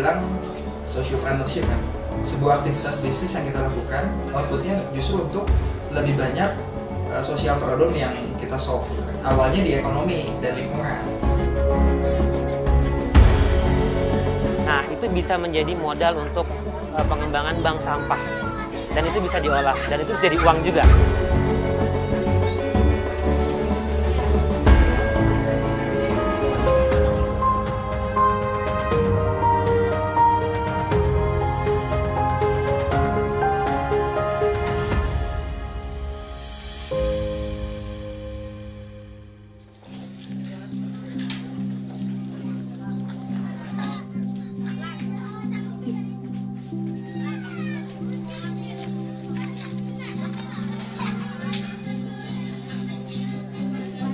bilang sociopreneurship kan, sebuah aktivitas bisnis yang kita lakukan outputnya justru untuk lebih banyak social problem yang kita solve. Awalnya di ekonomi dan lingkungan. Nah, itu bisa menjadi modal untuk pengembangan bank sampah. Dan itu bisa diolah, dan itu bisa jadi uang juga.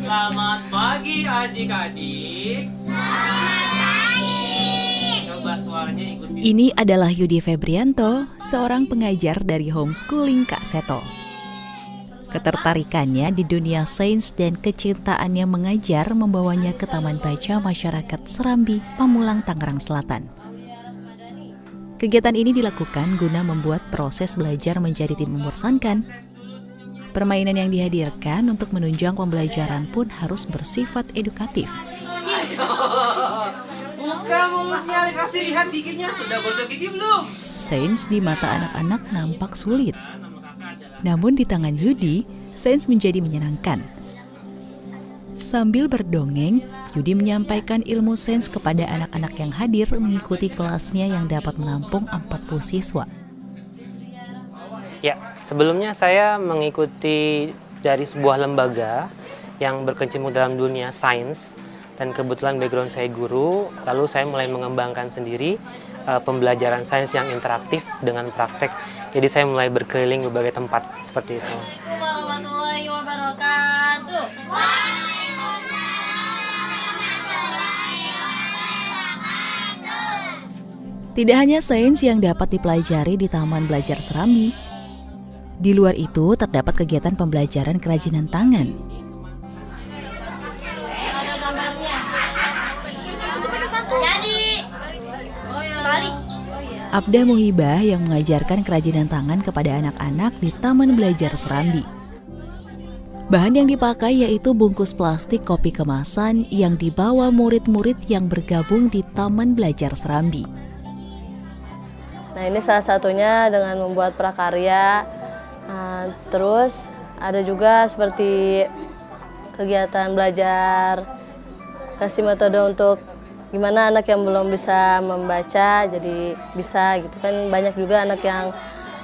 Selamat pagi adik-adik. Selamat pagi. Coba suaranya ikuti. Ini adalah Yudi Febrianto, seorang pengajar dari homeschooling Kak Seto. Ketertarikannya di dunia sains dan kecintaannya mengajar membawanya ke Taman Baca Masyarakat Serambi, Pamulang, Tangerang Selatan. Kegiatan ini dilakukan guna membuat proses belajar menjadi tidak membosankan. Permainan yang dihadirkan untuk menunjang pembelajaran pun harus bersifat edukatif. Ayo, buka mulutnya, kasih lihat giginya. Sudah gosok gigi belum? Sains di mata anak-anak nampak sulit. Namun di tangan Yudi, sains menjadi menyenangkan. Sambil berdongeng, Yudi menyampaikan ilmu sains kepada anak-anak yang hadir mengikuti kelasnya yang dapat menampung 40 siswa. Ya, sebelumnya saya mengikuti dari sebuah lembaga yang berkecimpung dalam dunia sains, dan kebetulan background saya guru, lalu saya mulai mengembangkan sendiri pembelajaran sains yang interaktif dengan praktek. Jadi saya mulai berkeliling berbagai tempat seperti itu. Assalamualaikum warahmatullahi wabarakatuh. Tidak hanya sains yang dapat dipelajari di Taman Belajar Serambi. Di luar itu terdapat kegiatan pembelajaran kerajinan tangan. Ada gambarnya. Jadi, balik. Abda Muhibah yang mengajarkan kerajinan tangan kepada anak-anak di Taman Belajar Serambi. Bahan yang dipakai yaitu bungkus plastik kopi kemasan yang dibawa murid-murid yang bergabung di Taman Belajar Serambi. Nah, ini salah satunya dengan membuat prakarya. Terus ada juga seperti kegiatan belajar, kasih metode untuk gimana anak yang belum bisa membaca jadi bisa gitu kan. Banyak juga anak yang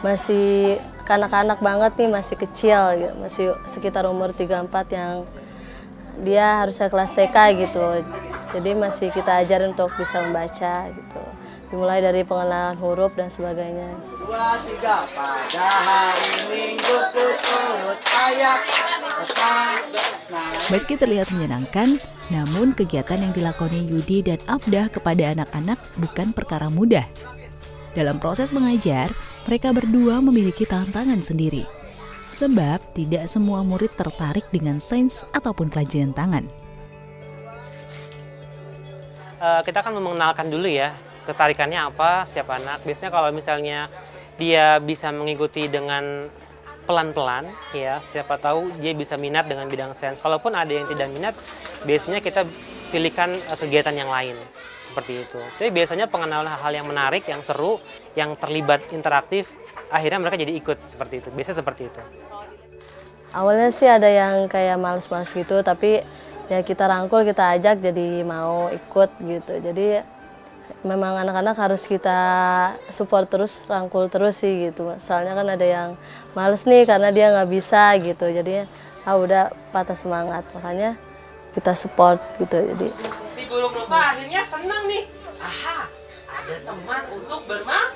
masih kanak-kanak banget nih, masih kecil gitu, masih sekitar umur 3-4 yang dia harusnya kelas TK gitu. Jadi masih kita ajarin untuk bisa membaca gitu. Dimulai dari pengenalan huruf dan sebagainya. 2, 3, pada hari Minggu turut ayak. Meski terlihat menyenangkan, namun kegiatan yang dilakoni Yudi dan Abdah kepada anak-anak bukan perkara mudah. Dalam proses mengajar, mereka berdua memiliki tantangan sendiri. Sebab tidak semua murid tertarik dengan sains ataupun kerajinan tangan. Kita akan mengenalkan dulu ya, ketarikannya apa setiap anak. Biasanya kalau misalnya dia bisa mengikuti dengan pelan-pelan, ya siapa tahu dia bisa minat dengan bidang sains. Kalaupun ada yang tidak minat, biasanya kita pilihkan kegiatan yang lain seperti itu. Jadi biasanya pengenalan hal-hal yang menarik, yang seru, yang terlibat interaktif, akhirnya mereka jadi ikut seperti itu. Biasanya seperti itu. Awalnya sih ada yang kayak males-males gitu, tapi ya kita rangkul, kita ajak jadi mau ikut gitu. Jadi memang anak-anak harus kita support terus, rangkul terus sih gitu. Soalnya kan ada yang males nih karena dia nggak bisa gitu. Jadi udah patah semangat, makanya kita support gitu. Jadi Si burung rupa akhirnya senang nih. Aha, ada teman untuk bermain.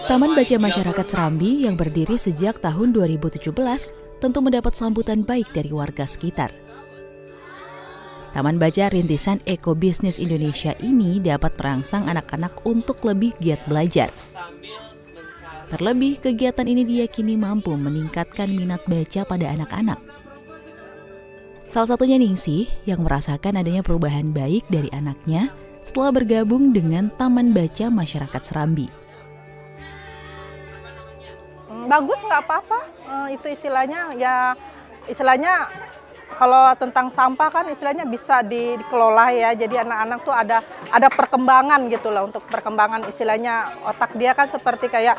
Taman Baca Masyarakat Serambi yang berdiri sejak tahun 2017 tentu mendapat sambutan baik dari warga sekitar. Taman Baca Rintisan Ekobisnis Indonesia ini dapat merangsang anak-anak untuk lebih giat belajar. Terlebih, kegiatan ini diyakini mampu meningkatkan minat baca pada anak-anak. Salah satunya Ningsih yang merasakan adanya perubahan baik dari anaknya setelah bergabung dengan Taman Baca Masyarakat Serambi. Bagus, nggak apa-apa. Itu istilahnya kalau tentang sampah kan istilahnya bisa dikelola ya. Jadi anak-anak tuh ada perkembangan gitu lah, untuk perkembangan istilahnya otak dia kan seperti kayak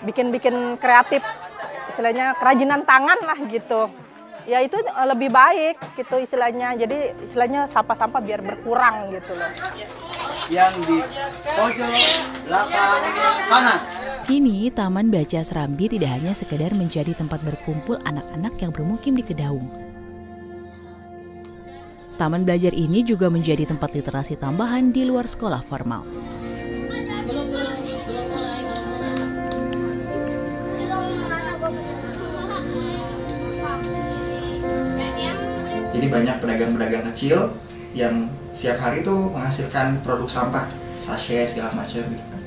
bikin kreatif, istilahnya kerajinan tangan lah gitu. Ya itu lebih baik gitu istilahnya. Jadi istilahnya sampah-sampah biar berkurang gitu loh. Yang di pojok belakang kanan. Kini Taman Baca Serambi tidak hanya sekedar menjadi tempat berkumpul anak-anak yang bermukim di Kedaung. Taman belajar ini juga menjadi tempat literasi tambahan di luar sekolah formal. Jadi banyak pedagang-pedagang kecil yang setiap hari tuh menghasilkan produk sampah, sachet segala macam gitu kan.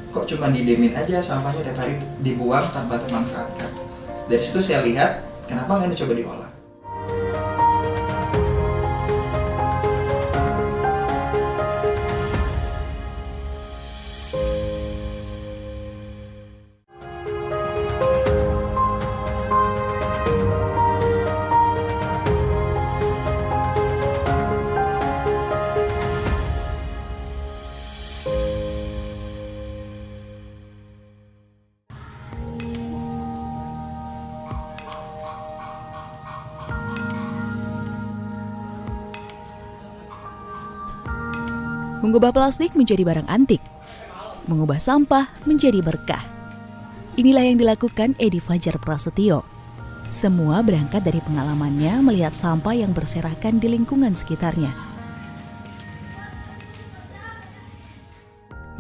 Kok cuma didemin aja sampahnya tiap hari dibuang tanpa termanfaatkan. Dari situ saya lihat kenapa nggak dicoba diolah. Mengubah plastik menjadi barang antik, mengubah sampah menjadi berkah. Inilah yang dilakukan Edi Fajar Prasetyo. Semua berangkat dari pengalamannya melihat sampah yang berserakan di lingkungan sekitarnya.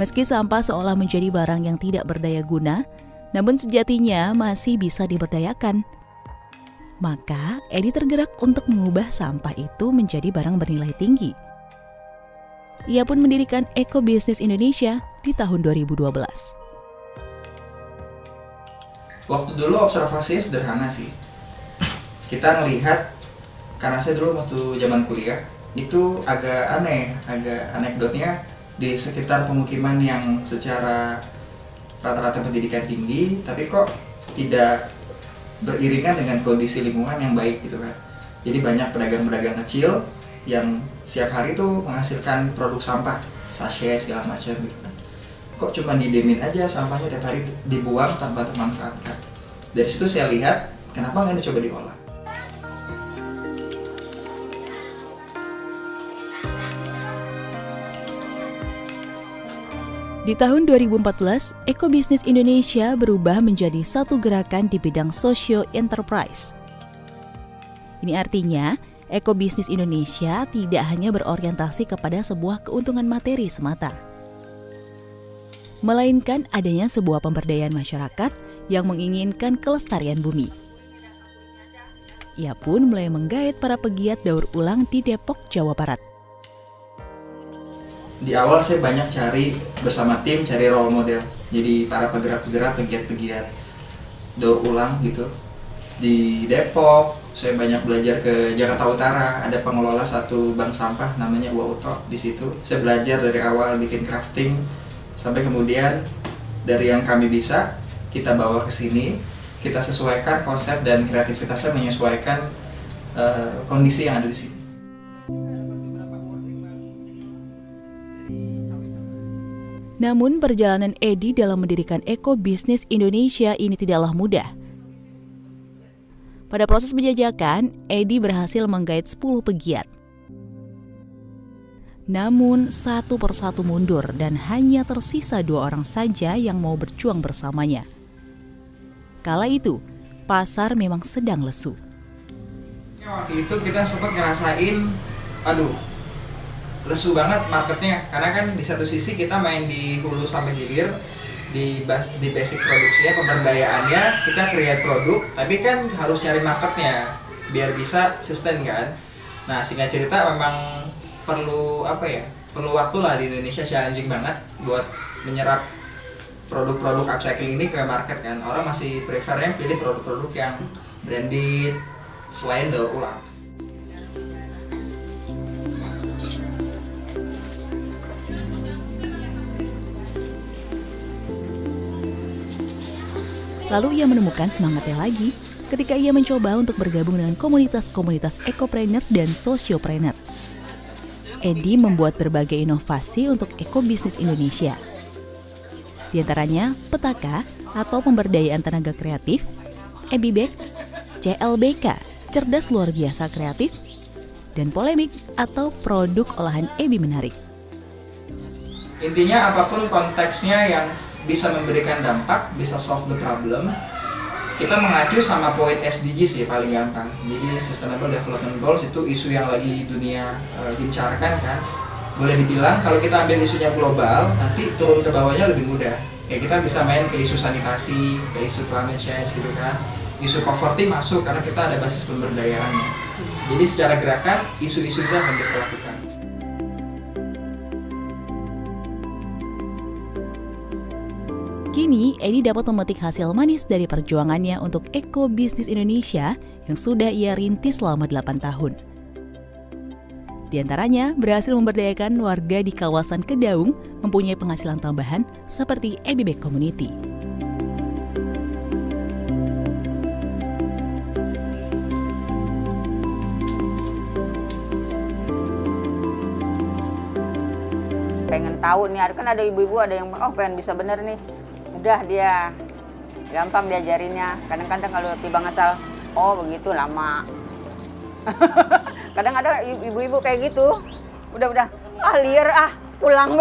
Meski sampah seolah menjadi barang yang tidak berdaya guna, namun sejatinya masih bisa diberdayakan. Maka, Edi tergerak untuk mengubah sampah itu menjadi barang bernilai tinggi. Ia pun mendirikan Eco Business Indonesia di tahun 2012. Waktu dulu observasinya sederhana sih. Kita melihat, karena saya dulu waktu zaman kuliah, itu agak aneh, agak anekdotnya di sekitar pemukiman yang secara rata-rata pendidikan tinggi, tapi kok tidak beriringan dengan kondisi lingkungan yang baik gitu kan. Jadi banyak pedagang-pedagang kecil yang setiap hari tuh menghasilkan produk sampah, sachet segala macam gitu kan. Kok cuma didemin aja sampahnya tiap hari dibuang tanpa termanfaatkan. Dari situ saya lihat kenapa nggak dicoba diolah. Di tahun 2014, Eco Business Indonesia berubah menjadi satu gerakan di bidang socio enterprise. Ini artinya Eco Business Indonesia tidak hanya berorientasi kepada sebuah keuntungan materi semata, melainkan adanya sebuah pemberdayaan masyarakat yang menginginkan kelestarian bumi. Ia pun mulai menggait para pegiat daur ulang di Depok, Jawa Barat. Di awal saya banyak cari bersama tim, cari role model. Jadi para penggerak-penggerak, pegiat-pegiat daur ulang gitu. Di Depok, saya banyak belajar ke Jakarta Utara, ada pengelola satu bank sampah namanya Wauto di situ. Saya belajar dari awal bikin crafting sampai kemudian dari yang kami bisa kita bawa ke sini, kita sesuaikan konsep dan kreativitasnya menyesuaikan kondisi yang ada di sini. Namun perjalanan Edi dalam mendirikan Eco Business Indonesia ini tidaklah mudah. Pada proses penjajakan, Edi berhasil menggait 10 pegiat. Namun satu persatu mundur dan hanya tersisa 2 orang saja yang mau berjuang bersamanya. Kala itu, pasar memang sedang lesu. Waktu itu kita sempat ngerasain, aduh, lesu banget marketnya. Karena kan di satu sisi kita main di hulu sampai hilir, di basic produksinya, pemberdayaannya, kita create produk, tapi kan harus cari marketnya biar bisa sustain kan. Nah, singkat cerita memang perlu perlu waktu lah. Di Indonesia challenging banget buat menyerap produk-produk upcycling ini ke market kan. Orang masih prefernya pilih produk-produk yang branded selain daur ulang. Lalu ia menemukan semangatnya lagi ketika ia mencoba untuk bergabung dengan komunitas-komunitas ekopreneur dan sosiopreneur. Edi membuat berbagai inovasi untuk ekobisnis Indonesia. Di antaranya Petaka atau pemberdayaan tenaga kreatif, EbiBek, CLBK, cerdas luar biasa kreatif, dan Polemik atau produk olahan Ebi menarik. Intinya apapun konteksnya yang bisa memberikan dampak, bisa solve the problem, kita mengacu sama poin SDGs ya paling gampang. Jadi Sustainable Development Goals itu isu yang lagi dunia gencarkan kan. Boleh dibilang kalau kita ambil isunya global, nanti turun ke bawahnya lebih mudah. Ya kita bisa main ke isu sanitasi, ke isu climate change gitu kan. Isu poverty masuk karena kita ada basis pemberdayaannya. Jadi secara gerakan isu-isu itu akan kita lakukan. Kini, Edi dapat memetik hasil manis dari perjuangannya untuk ekobisnis Indonesia yang sudah ia rintis selama 8 tahun. Di antaranya, berhasil memberdayakan warga di kawasan Kedaung mempunyai penghasilan tambahan seperti EbiBek Community. Pengen tahu nih, kan ada ibu-ibu ada yang pengen bisa bener nih. Udah dia gampang diajarinnya. Kadang-kadang kalau tiba ngasal, begitu lama. Kadang ada ibu-ibu kayak gitu. Udah liar pulang.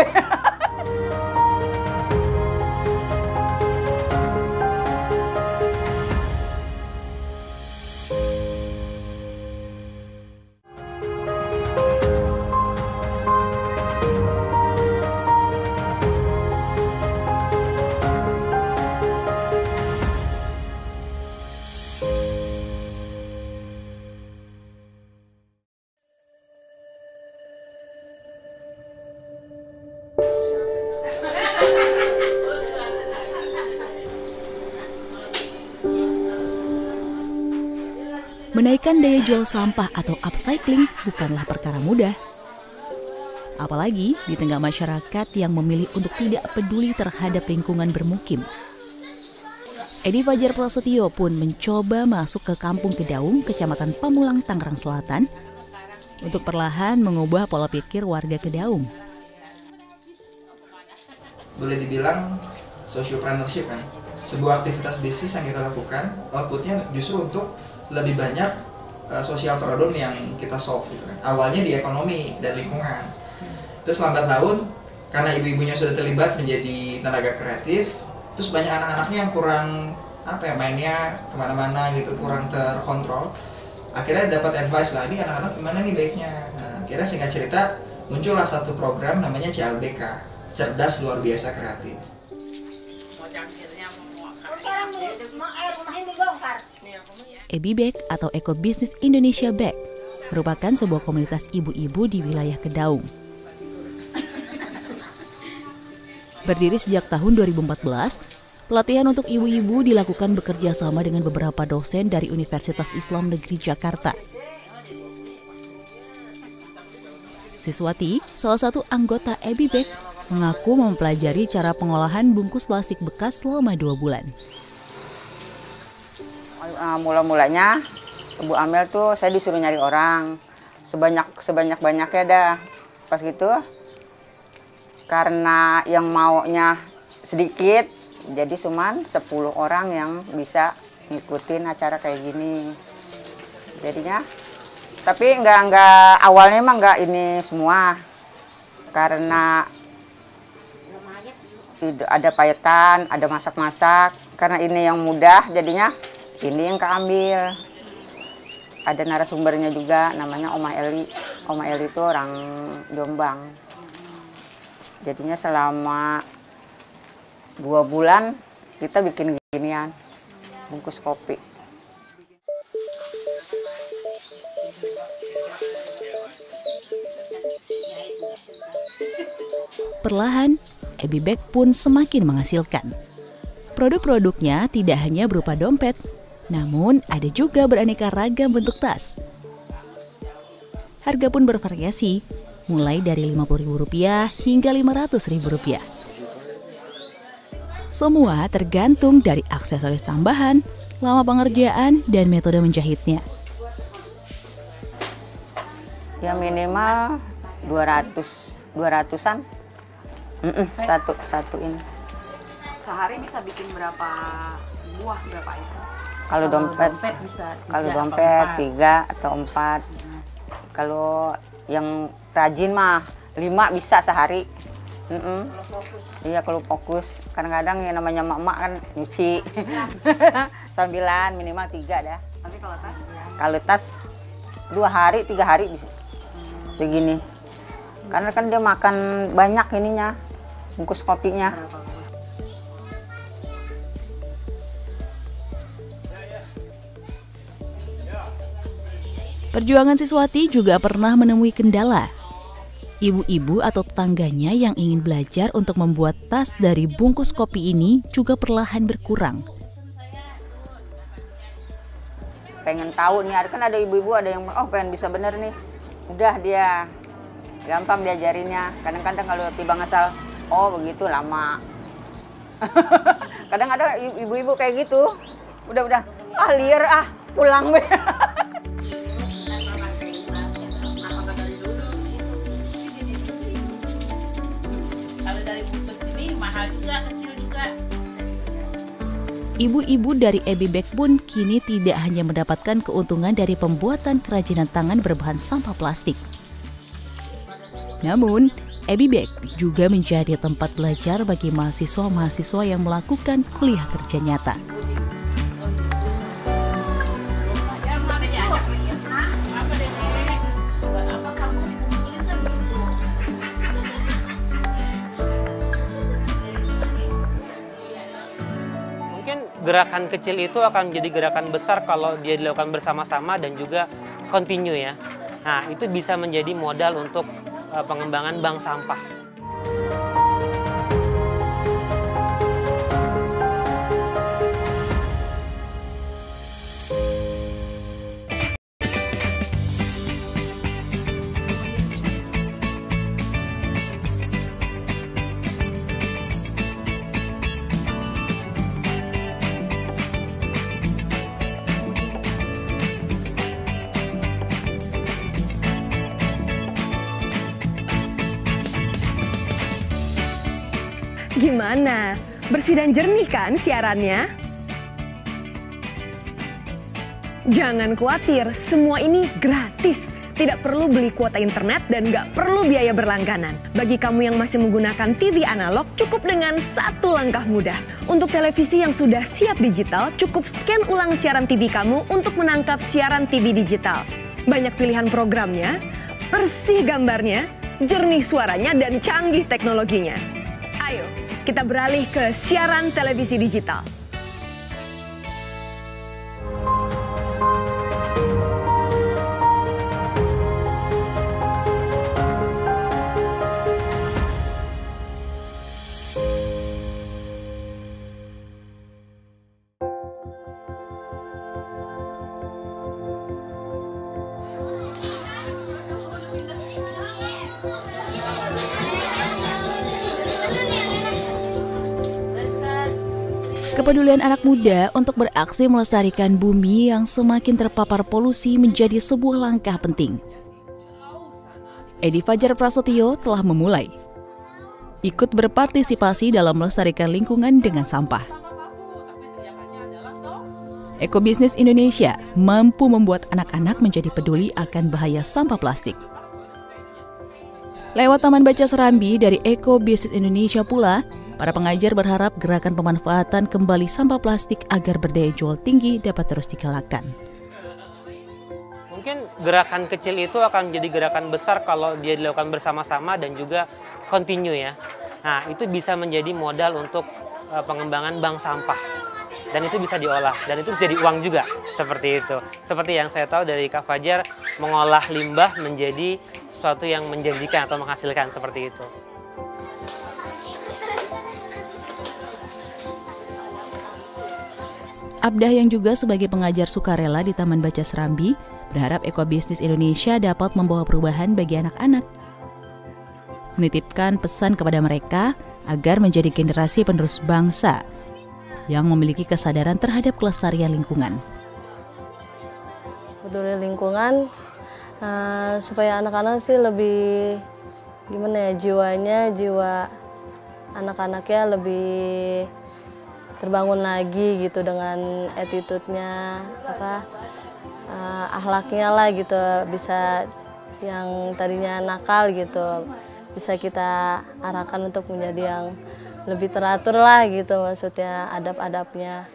Menaikkan daya jual sampah atau upcycling bukanlah perkara mudah. Apalagi di tengah masyarakat yang memilih untuk tidak peduli terhadap lingkungan bermukim. Edi Fajar Prasetyo pun mencoba masuk ke Kampung Kedaung, Kecamatan Pamulang, Tangerang Selatan, untuk perlahan mengubah pola pikir warga Kedaung. Boleh dibilang sociopreneurship kan, sebuah aktivitas bisnis yang kita lakukan, outputnya justru untuk lebih banyak sosial problem yang kita solve gitu kan. Awalnya di ekonomi dan lingkungan. Terus lambat laun karena ibu-ibunya sudah terlibat menjadi tenaga kreatif, terus banyak anak-anaknya yang kurang mainnya kemana-mana gitu, kurang terkontrol. Akhirnya dapat advice lagi anak-anak gimana nih baiknya. Nah, akhirnya singkat cerita muncullah satu program namanya CLBK, cerdas luar biasa kreatif. EbiBek atau Ekobisnis Indonesia Bek merupakan sebuah komunitas ibu-ibu di wilayah Kedaung. Berdiri sejak tahun 2014, pelatihan untuk ibu-ibu dilakukan bekerja sama dengan beberapa dosen dari Universitas Islam Negeri Jakarta. Siswati, salah satu anggota EbiBek, mengaku mempelajari cara pengolahan bungkus plastik bekas selama 2 bulan. Mula-mulanya Ibu Amel tuh saya disuruh nyari orang sebanyak-banyaknya dah. Pas gitu karena yang maunya sedikit jadi cuman 10 orang yang bisa ngikutin acara kayak gini. Jadinya tapi enggak awalnya emang enggak ini semua. Karena ada payetan, ada masak-masak. Karena ini yang mudah jadinya ini yang keambil. Ada narasumbernya juga, namanya Oma Eli. Oma Eli itu orang Jombang. Jadinya selama 2 bulan kita bikin ginian, bungkus kopi. Perlahan, EbiBek pun semakin menghasilkan. Produk-produknya tidak hanya berupa dompet, namun ada juga beraneka ragam bentuk tas. Harga pun bervariasi, mulai dari Rp50.000 hingga Rp500.000. Semua tergantung dari aksesoris tambahan, lama pengerjaan, dan metode menjahitnya. Ya minimal 200-an. Satu ini. Sehari bisa bikin berapa buah, berapa itu? Kalau dompet bisa 3 atau 4. Kalau yang rajin mah 5 bisa sehari. Iya kalau fokus. Kadang-kadang yang namanya mak-mak kan nyuci. Sambilan minimal 3 dah. Tapi kalau tas? Kalau tas 2 hari, 3 hari bisa. Begini. Karena kan dia makan banyak ininya, bungkus kopinya. Perjuangan Siswati juga pernah menemui kendala. Ibu-ibu atau tetangganya yang ingin belajar untuk membuat tas dari bungkus kopi ini juga perlahan berkurang. Pengen tahu nih, kan ada ibu-ibu ada yang pengen bisa bener nih. Udah dia gampang diajarinnya. Kadang-kadang kalau tiba ngasal, begitu lama. Kadang ada ibu-ibu kayak gitu. Udah liar pulang be. Kalau dari bungkus ini mahal juga, kecil juga. Ibu-ibu dari Ebi Bag pun kini tidak hanya mendapatkan keuntungan dari pembuatan kerajinan tangan berbahan sampah plastik. Namun, Ebi Bag juga menjadi tempat belajar bagi mahasiswa-mahasiswa yang melakukan kuliah kerja nyata. Gerakan kecil itu akan menjadi gerakan besar kalau dia dilakukan bersama-sama dan juga continue ya. Nah, itu bisa menjadi modal untuk pengembangan bank sampah. Gimana? Bersih dan jernih kan siarannya? Jangan khawatir, semua ini gratis. Tidak perlu beli kuota internet dan nggak perlu biaya berlangganan. Bagi kamu yang masih menggunakan TV analog, cukup dengan satu langkah mudah. Untuk televisi yang sudah siap digital, cukup scan ulang siaran TV kamu untuk menangkap siaran TV digital. Banyak pilihan programnya, bersih gambarnya, jernih suaranya, dan canggih teknologinya. Ayo, kita beralih ke siaran televisi digital. Kepedulian anak muda untuk beraksi melestarikan bumi yang semakin terpapar polusi menjadi sebuah langkah penting. Edi Fajar Prasetyo telah memulai ikut berpartisipasi dalam melestarikan lingkungan dengan sampah. Ekobisnis Indonesia mampu membuat anak-anak menjadi peduli akan bahaya sampah plastik. Lewat Taman Baca Serambi dari Ekobisnis Indonesia pula, para pengajar berharap gerakan pemanfaatan kembali sampah plastik agar berdaya jual tinggi dapat terus digalakkan. Mungkin gerakan kecil itu akan menjadi gerakan besar kalau dia dilakukan bersama-sama dan juga continue ya. Nah, itu bisa menjadi modal untuk pengembangan bank sampah. Dan itu bisa diolah, dan itu bisa jadi uang juga, seperti itu. Seperti yang saya tahu dari Kak Fajar, mengolah limbah menjadi sesuatu yang menjanjikan atau menghasilkan, seperti itu. Abdah yang juga sebagai pengajar sukarela di Taman Baca Serambi, berharap Ekobisnis Indonesia dapat membawa perubahan bagi anak-anak. Menitipkan pesan kepada mereka agar menjadi generasi penerus bangsa yang memiliki kesadaran terhadap kelestarian lingkungan. Peduli lingkungan supaya anak-anak sih lebih gimana ya, jiwa anak-anaknya lebih terbangun lagi gitu dengan attitude-nya, akhlaknya lah gitu, bisa yang tadinya nakal gitu bisa kita arahkan untuk menjadi yang lebih teratur lah gitu, maksudnya adab-adabnya.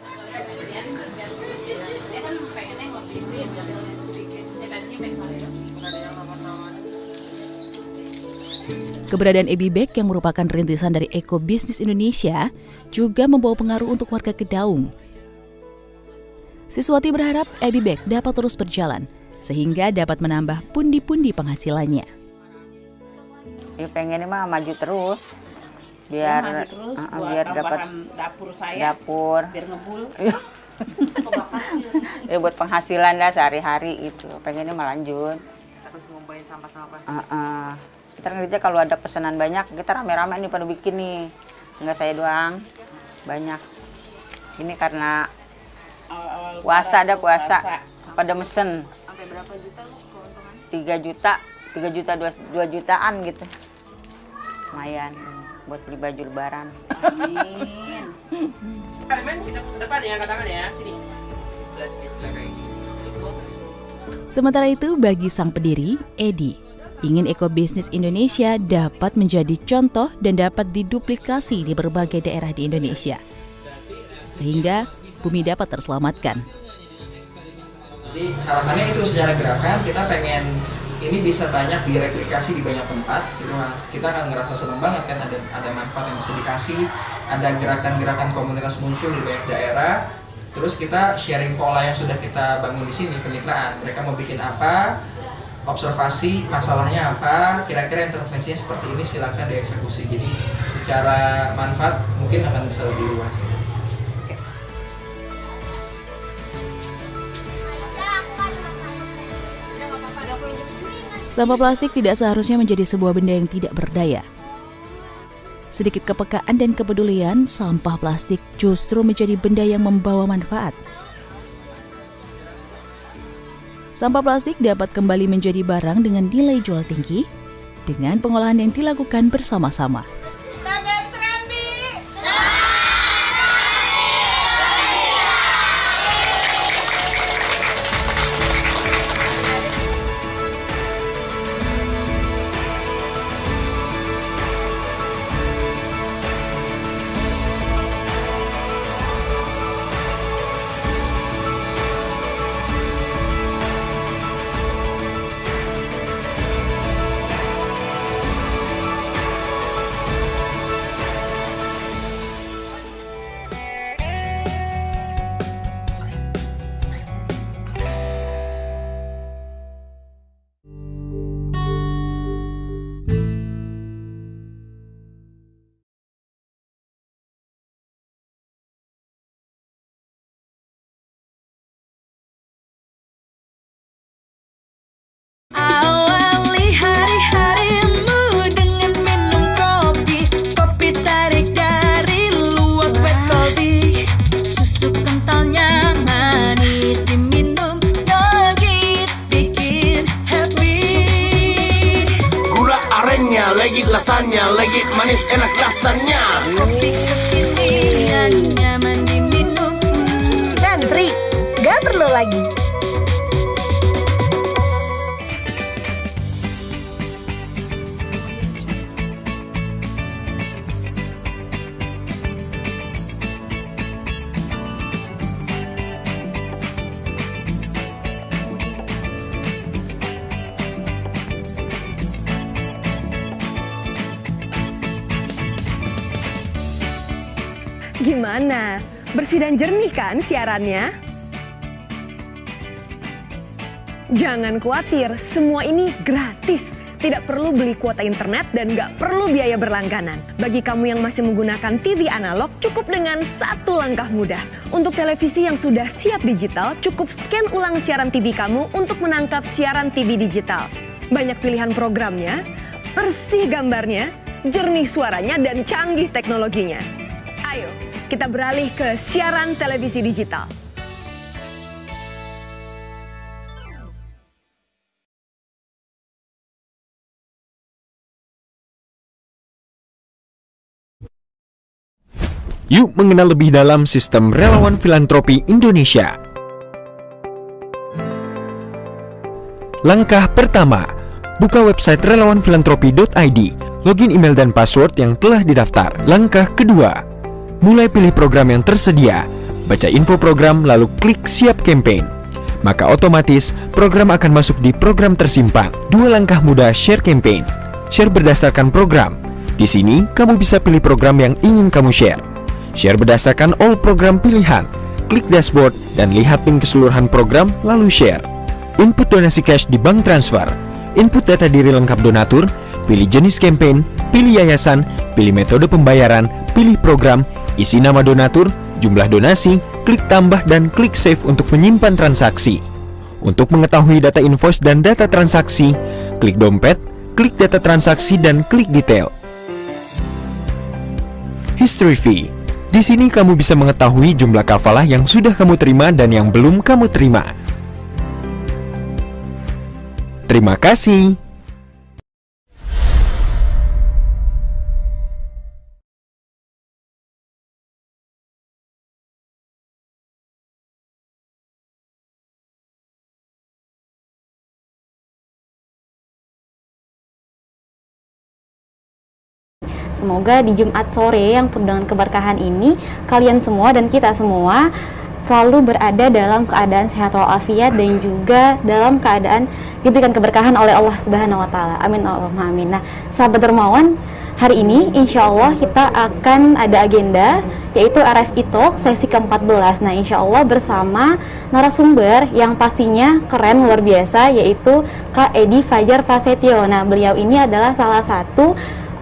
Keberadaan Ebibag yang merupakan rintisan dari Ekobisnis Indonesia juga membawa pengaruh untuk warga Kedaung. Siswati berharap Ebibag dapat terus berjalan sehingga dapat menambah pundi-pundi penghasilannya. Ya pengennya mah maju terus biar biar dapat dapur biar ngebul. Ya buat penghasilan dah sehari-hari itu. Pengennya mah lanjut. Terus ngumpulin sampah-sampah. Ntar kita kalau ada pesanan banyak, kita rame-rame nih pada bikin nih. Enggak saya doang, banyak. Ini karena puasa. Pada mesen. Sampai berapa juta lu keuntungan? 3 juta, 2 jutaan gitu. Lumayan buat beli baju lebaran. Amin. Kalian kita ke depan ya, angkat tangan ya, sini. Sebelah sini, sebelah kayak gini. Sementara itu bagi sang pendiri, Edi, ingin ekobisnis Indonesia dapat menjadi contoh dan dapat diduplikasi di berbagai daerah di Indonesia, sehingga bumi dapat terselamatkan. Jadi harapannya itu secara gerakan kita pengen ini bisa banyak direplikasi di banyak tempat. Gitu mas, kita akan ngerasa senang banget kan ada manfaat yang bisa dikasih, ada gerakan-gerakan komunitas muncul di banyak daerah. Terus kita sharing pola yang sudah kita bangun di sini, kemitraan. Mereka mau bikin apa? Observasi masalahnya apa, kira-kira intervensinya seperti ini, silakan dieksekusi. Jadi secara manfaat mungkin akan bisa lebih luas. Sampah plastik tidak seharusnya menjadi sebuah benda yang tidak berdaya. Sedikit kepekaan dan kepedulian, sampah plastik justru menjadi benda yang membawa manfaat. Sampah plastik dapat kembali menjadi barang dengan nilai jual tinggi dengan pengolahan yang dilakukan bersama-sama. Awali hari-harimu dengan minum kopi. Kopi tarik dari luwak wet coffee. Susu kentalnya manis diminum, legit bikin happy. Gula arennya, legit lasanya, legit manis enak rasanya. Kopi kekinian nyaman diminum. Ngantri, gak perlu lagi. Gimana? Bersih dan jernih kan siarannya? Jangan khawatir, semua ini gratis. Tidak perlu beli kuota internet dan nggak perlu biaya berlangganan. Bagi kamu yang masih menggunakan TV analog, cukup dengan satu langkah mudah. Untuk televisi yang sudah siap digital, cukup scan ulang siaran TV kamu untuk menangkap siaran TV digital. Banyak pilihan programnya, bersih gambarnya, jernih suaranya dan canggih teknologinya. Ayo, kita beralih ke siaran televisi digital. Yuk mengenal lebih dalam sistem relawan filantropi Indonesia. Langkah pertama, buka website relawanfilantropi.id, login email dan password yang telah didaftar. Langkah kedua, mulai pilih program yang tersedia, baca info program lalu klik siap campaign. Maka otomatis program akan masuk di program tersimpan. 2 langkah mudah share campaign. Share berdasarkan program. Di sini kamu bisa pilih program yang ingin kamu share. Share berdasarkan all program pilihan. Klik dashboard dan lihat link keseluruhan program lalu share. Input donasi cash di bank transfer. Input data diri lengkap donatur. Pilih jenis campaign, pilih yayasan, pilih metode pembayaran, pilih program, isi nama donatur, jumlah donasi, klik tambah dan klik save untuk menyimpan transaksi. Untuk mengetahui data invoice dan data transaksi, klik dompet, klik data transaksi dan klik detail. History fee. Di sini kamu bisa mengetahui jumlah kafalah yang sudah kamu terima dan yang belum kamu terima. Terima kasih. Semoga di Jumat sore yang penuh dengan keberkahan ini, kalian semua dan kita semua selalu berada dalam keadaan sehat walafiat dan juga dalam keadaan diberikan keberkahan oleh Allah Subhanahu wa Ta'ala. Amin Allahumma amin. Nah, sahabat dermawan, hari ini insya Allah kita akan ada agenda yaitu RFI Talk sesi ke-14. Nah, insya Allah bersama narasumber yang pastinya keren luar biasa yaitu Kak Edi Fajar Prasetyo. Nah, beliau ini adalah salah satu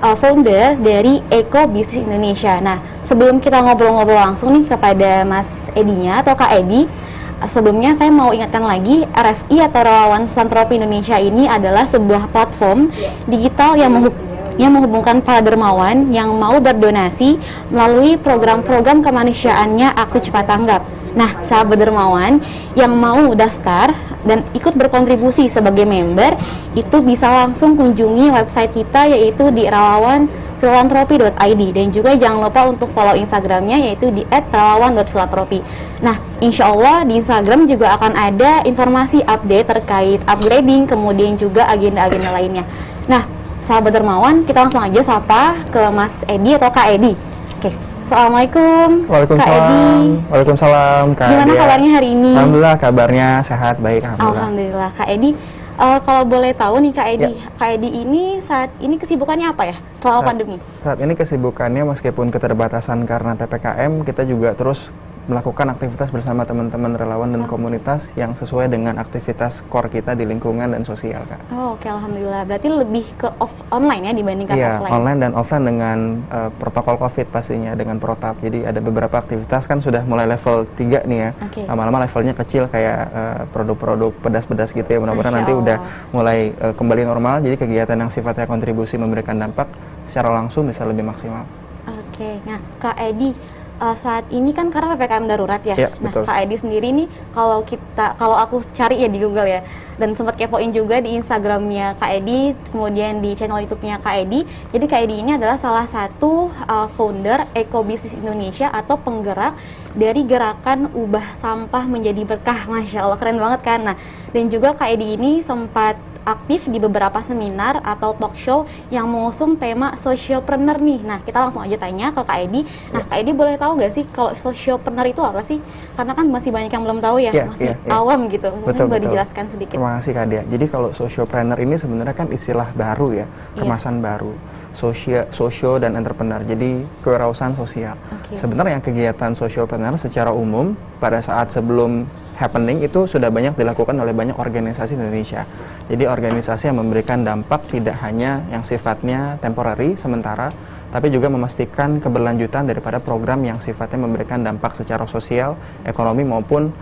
founder dari Eko Bisnis Indonesia. Nah, sebelum kita ngobrol-ngobrol langsung nih kepada Mas Edinya atau Kak Edi, sebelumnya saya mau ingatkan lagi, RFI atau Relawan Filantropi Indonesia ini adalah sebuah platform digital yang menghubungkan para dermawan yang mau berdonasi melalui program-program kemanusiaannya Aksi Cepat Tanggap. Nah, sahabat dermawan yang mau daftar dan ikut berkontribusi sebagai member itu bisa langsung kunjungi website kita yaitu di relawanfilantropi.id dan juga jangan lupa untuk follow Instagramnya yaitu di @relawan.filantropi. Nah, insya Allah di Instagram juga akan ada informasi update terkait upgrading kemudian juga agenda-agenda lainnya. Nah, sahabat dermawan, kita langsung aja sapa ke Mas Edi atau Kak Edi. Oke. Assalamualaikum. Waalaikumsalam. Kak Edi. Waalaikumsalam. Kak Gimana Dia. kabarnya hari ini? Alhamdulillah kabarnya sehat, baik. Alhamdulillah. Kak Edi, kalau boleh tahu nih Kak Edi, Kak Edi ini saat ini kesibukannya apa ya selama pandemi? Saat ini kesibukannya meskipun keterbatasan karena PPKM, kita juga terus melakukan aktivitas bersama teman-teman relawan dan komunitas yang sesuai dengan aktivitas core kita di lingkungan dan sosial, Kak. Oh, oke, alhamdulillah. Berarti lebih ke online ya dibandingkan offline? Iya, online dan offline dengan protokol COVID pastinya, dengan protap. Jadi ada beberapa aktivitas kan sudah mulai level 3 nih ya. Lama-lama levelnya kecil kayak produk-produk pedas-pedas gitu ya. Mudah-mudahan nanti udah mulai kembali normal. Jadi kegiatan yang sifatnya kontribusi memberikan dampak secara langsung bisa lebih maksimal. Oke, nah Kak Edi, saat ini kan karena PPKM darurat ya. Nah, betul. Kak Edi sendiri nih kalau aku cari ya di Google ya dan sempat kepoin juga di Instagramnya Kak Edi, kemudian di channel YouTube-nya Kak Edi. Jadi Kak Edi ini adalah salah satu founder Eko Bisnis Indonesia atau penggerak dari gerakan ubah sampah menjadi berkah. Masya Allah, keren banget kan. Nah, dan juga Kak Edi ini sempat aktif di beberapa seminar atau talk show yang mengusung tema sociopreneur nih. Nah, kita langsung aja tanya ke Kak Edi. Nah, Kak Edi boleh tahu nggak sih kalau sociopreneur itu apa sih? Karena kan masih banyak yang belum tahu ya, masih awam gitu. Mungkin boleh dijelaskan sedikit. Terima kasih Kak Dia. Jadi kalau sociopreneur ini sebenarnya kan istilah baru ya, kemasan baru. Sosio dan entrepreneur, jadi kewirausahaan sosial. Sebenarnya kegiatan sociopreneur secara umum pada saat sebelum happening itu sudah banyak dilakukan oleh banyak organisasi di Indonesia. Jadi organisasi yang memberikan dampak tidak hanya yang sifatnya temporary, sementara, tapi juga memastikan keberlanjutan daripada program yang sifatnya memberikan dampak secara sosial, ekonomi maupun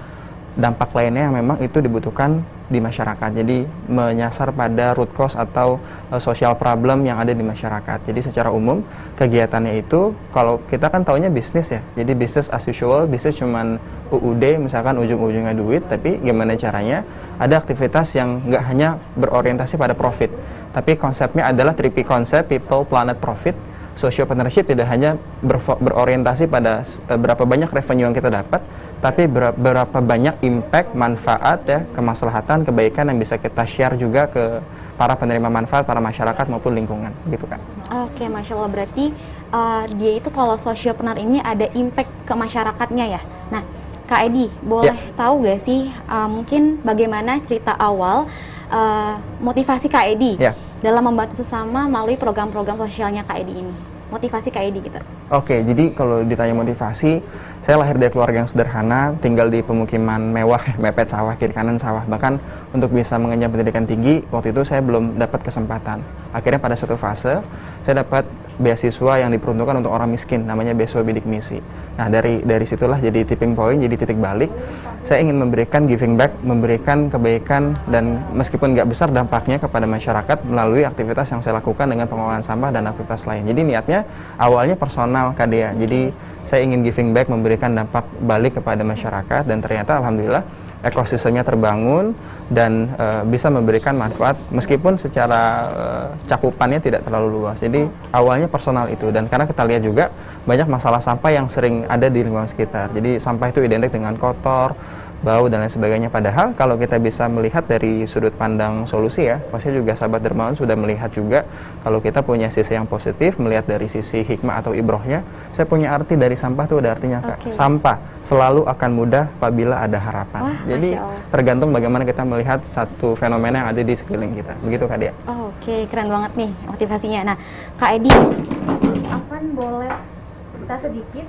dampak lainnya yang memang itu dibutuhkan di masyarakat. Jadi menyasar pada root cause atau social problem yang ada di masyarakat. Jadi secara umum kegiatannya itu, kalau kita kan taunya bisnis ya, jadi business as usual, bisnis cuman UUD, misalkan ujung-ujungnya duit, tapi gimana caranya ada aktivitas yang nggak hanya berorientasi pada profit, tapi konsepnya adalah 3P konsep, people, planet, profit. Sociopreneurship tidak hanya berorientasi pada berapa banyak revenue yang kita dapat, tapi berapa banyak impact, manfaat ya, kemaslahatan, kebaikan yang bisa kita share juga ke para penerima manfaat, para masyarakat maupun lingkungan, gitu kan. Oke, Masya Allah, berarti dia itu kalau sociopreneur ini ada impact ke masyarakatnya ya. Nah, Kak Edi, boleh tahu gak sih mungkin bagaimana cerita awal motivasi Kak Edi dalam membantu sesama melalui program-program sosialnya Kak Edi ini? Motivasi Kak Edi gitu. Oke, jadi kalau ditanya motivasi, saya lahir dari keluarga yang sederhana, tinggal di pemukiman mewah, mepet sawah, kiri kanan sawah. Bahkan untuk bisa mengenyam pendidikan tinggi, waktu itu saya belum dapat kesempatan. Akhirnya pada satu fase, saya dapat beasiswa yang diperuntukkan untuk orang miskin, namanya beasiswa bidik misi. Nah, dari situlah jadi tipping point, jadi titik balik. Saya ingin memberikan giving back, memberikan kebaikan, dan meskipun nggak besar dampaknya kepada masyarakat melalui aktivitas yang saya lakukan dengan pengelolaan sampah dan aktivitas lain. Jadi niatnya awalnya personal, Kak Dea. Jadi saya ingin giving back, memberikan dampak balik kepada masyarakat, dan ternyata alhamdulillah ekosistemnya terbangun dan bisa memberikan manfaat meskipun secara cakupannya tidak terlalu luas. Jadi awalnya personal itu, dan karena kita lihat juga banyak masalah sampah yang sering ada di lingkungan sekitar. Jadi sampah itu identik dengan kotor, bau dan lain sebagainya. Padahal kalau kita bisa melihat dari sudut pandang solusi ya, pasti juga sahabat dermawan sudah melihat juga kalau kita punya sisi yang positif, melihat dari sisi hikmah atau ibrohnya. Saya punya arti dari sampah itu ada artinya Kak. Sampah selalu akan mudah apabila ada harapan. Wah, jadi tergantung bagaimana kita melihat satu fenomena yang ada di sekeliling kita. Begitu Kak Dea. Oke, keren banget nih motivasinya. Nah, Kak Edi, Afan boleh cerita sedikit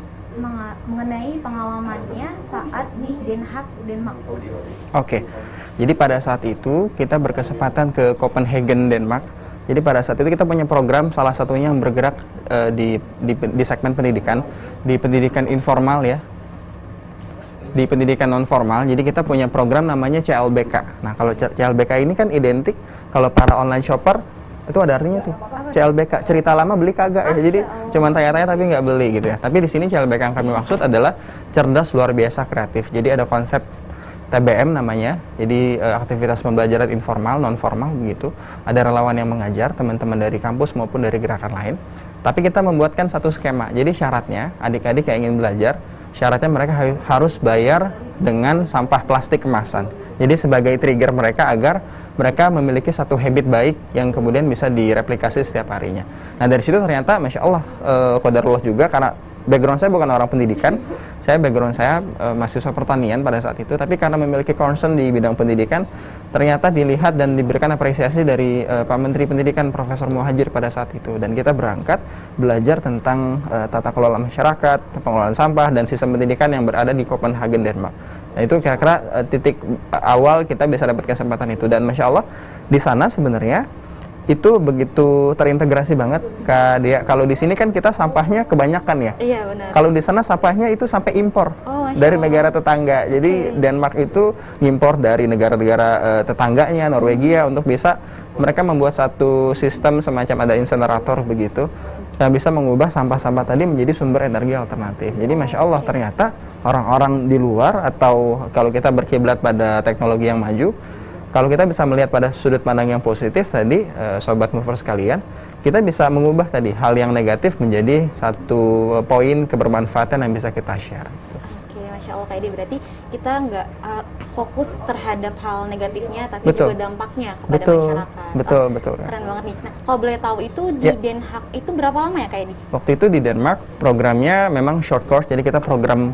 mengenai pengalamannya saat di Den Haag, Denmark. Oke, jadi pada saat itu kita berkesempatan ke Copenhagen, Denmark. Jadi pada saat itu kita punya program, salah satunya yang bergerak di segmen pendidikan, di pendidikan informal ya, di pendidikan non formal. Jadi kita punya program namanya CLBK. Nah, kalau CLBK ini kan identik, kalau para online shopper itu ada artinya tuh, CLBK, cerita lama beli kagak ya. Jadi cuman tanya-tanya tapi nggak beli gitu ya. Tapi di sini CLBK yang kami maksud adalah cerdas luar biasa kreatif. Jadi ada konsep TBM namanya, jadi aktivitas pembelajaran informal, non formal begitu. Ada relawan yang mengajar, teman-teman dari kampus maupun dari gerakan lain. Tapi kita membuatkan satu skema. Jadi syaratnya adik-adik yang ingin belajar, syaratnya mereka harus bayar dengan sampah plastik kemasan. Jadi sebagai trigger mereka agar mereka memiliki satu habit baik yang kemudian bisa direplikasi setiap harinya. Nah dari situ ternyata Masya Allah, qadarullah juga, karena background saya bukan orang pendidikan, background saya mahasiswa pertanian pada saat itu, tapi karena memiliki concern di bidang pendidikan, ternyata dilihat dan diberikan apresiasi dari Pak Menteri Pendidikan Profesor Muhajir pada saat itu, dan kita berangkat belajar tentang tata kelola masyarakat, pengelolaan sampah, dan sistem pendidikan yang berada di Copenhagen, Denmark. Nah itu kira-kira titik awal kita bisa dapat kesempatan itu, dan Masya Allah di sana sebenarnya itu begitu terintegrasi banget Kak Dea. Kalau di sini kan kita sampahnya kebanyakan ya. Iya benar. Kalau di sana sampahnya itu sampai impor dari negara tetangga. Jadi Denmark itu ngimpor dari negara-negara tetangganya, Norwegia, untuk bisa mereka membuat satu sistem semacam ada insenerator begitu yang bisa mengubah sampah-sampah tadi menjadi sumber energi alternatif. Jadi Masya Allah ternyata orang-orang di luar, atau kalau kita berkiblat pada teknologi yang maju, kalau kita bisa melihat pada sudut pandang yang positif tadi, sobat mover sekalian, kita bisa mengubah tadi hal yang negatif menjadi satu poin kebermanfaatan yang bisa kita share. Oke, Masya Allah Kak Edi, berarti kita nggak fokus terhadap hal negatifnya, tapi juga dampaknya kepada masyarakat. Betul. Keren banget nih. Nah, kalau boleh tahu itu di Den Haag itu berapa lama ya Kak Edi? Waktu itu di Denmark programnya memang short course, jadi kita program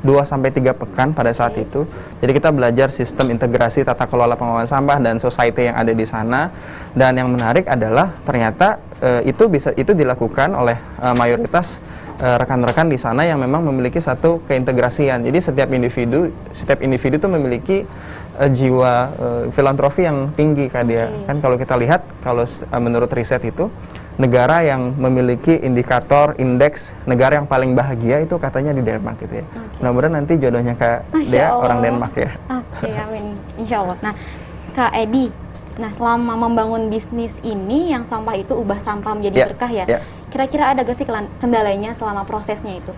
2-3 pekan pada saat itu. Jadi kita belajar sistem integrasi tata kelola pengelolaan sampah dan society yang ada di sana. Dan yang menarik adalah ternyata itu dilakukan oleh mayoritas rekan-rekan di sana yang memang memiliki satu keintegrasian. Jadi setiap individu itu memiliki jiwa filantropi yang tinggi Kak Dea. Kan kalau kita lihat, kalau menurut riset itu, negara yang memiliki indikator indeks negara yang paling bahagia itu katanya di Denmark gitu ya. Mudah-mudahan nanti jodohnya Kak Dea orang Denmark ya. Oke, amin. Insya Allah. Nah, Kak Edi, Nah, selama membangun bisnis ini yang sampah itu ubah sampah menjadi berkah ya. Kira-kira ada gak sih kendalanya selama prosesnya itu?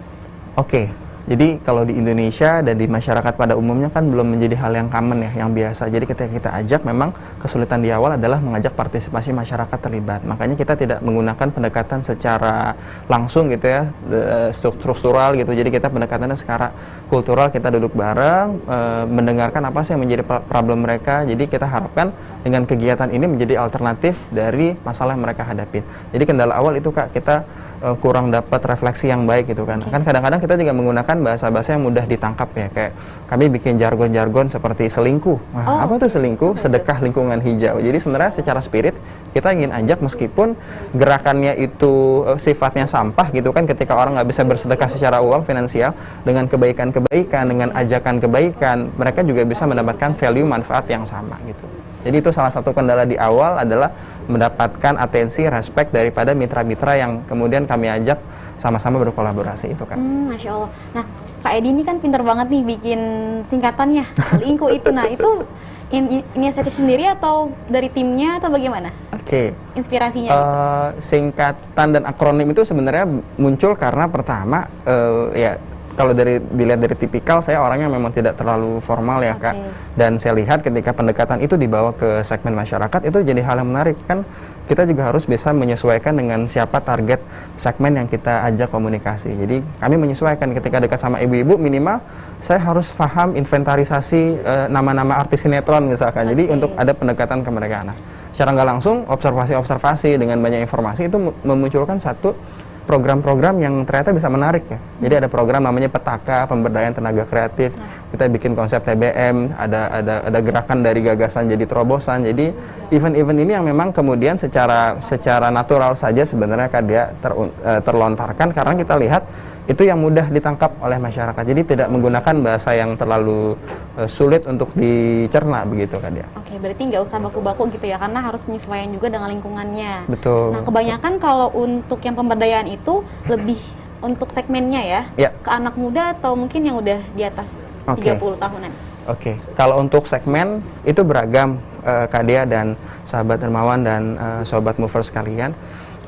Oke. Jadi kalau di Indonesia dan di masyarakat pada umumnya kan belum menjadi hal yang common ya, yang biasa. Jadi ketika kita ajak, memang kesulitan di awal adalah mengajak partisipasi masyarakat terlibat. Makanya kita tidak menggunakan pendekatan secara langsung gitu ya, struktural gitu. Jadi kita pendekatannya secara kultural, kita duduk bareng, mendengarkan apa sih yang menjadi problem mereka. Jadi kita harapkan dengan kegiatan ini menjadi alternatif dari masalah yang mereka hadapi. Jadi kendala awal itu Kak, kita kurang dapat refleksi yang baik gitu kan. Kan kadang-kadang kita juga menggunakan bahasa-bahasa yang mudah ditangkap ya, kayak kami bikin jargon-jargon seperti selingkuh. Nah, apa tuh selingkuh? Sedekah lingkungan hijau. Jadi sebenarnya secara spirit kita ingin ajak, meskipun gerakannya itu sifatnya sampah gitu kan, ketika orang nggak bisa bersedekah secara uang finansial, dengan kebaikan-kebaikan, dengan ajakan kebaikan, mereka juga bisa mendapatkan value manfaat yang sama gitu. Jadi itu salah satu kendala di awal adalah mendapatkan atensi, respect daripada mitra-mitra yang kemudian kami ajak sama-sama berkolaborasi itu kan. Masya Allah. Nah, Kak Edi ini kan pinter banget nih bikin singkatannya, selingkuh itu. Nah, itu inisiatif sendiri atau dari timnya atau bagaimana? Oke. Inspirasinya? Singkatan dan akronim itu sebenarnya muncul karena pertama ya, kalau dilihat dari tipikal, saya orangnya memang tidak terlalu formal ya Kak. Dan saya lihat ketika pendekatan itu dibawa ke segmen masyarakat, itu jadi hal yang menarik kan. Kita juga harus bisa menyesuaikan dengan siapa target segmen yang kita ajak komunikasi. Jadi kami menyesuaikan, ketika dekat sama ibu-ibu, minimal saya harus paham inventarisasi nama-nama artis sinetron misalkan. Jadi untuk ada pendekatan ke mereka. Nah, secara nggak langsung observasi-observasi dengan banyak informasi itu memunculkan satu program-program yang ternyata bisa menarik ya. Jadi ada program namanya Petaka, pemberdayaan tenaga kreatif. Kita bikin konsep TBM, ada gerakan dari gagasan jadi terobosan. Jadi event-event ini yang memang kemudian secara natural saja sebenarnya kan dia terlontarkan, karena kita lihat itu yang mudah ditangkap oleh masyarakat. Jadi tidak menggunakan bahasa yang terlalu sulit untuk dicerna begitu kan dia. Oke, berarti nggak usah baku-baku gitu ya, karena harus menyesuaikan juga dengan lingkungannya. Betul. Nah, kebanyakan kalau untuk yang pemberdayaan itu lebih untuk segmennya ya, ke anak muda atau mungkin yang udah di atas 30 tahunan. Oke, kalau untuk segmen itu beragam Kak Dia dan sahabat Dermawan dan sobat movers sekalian.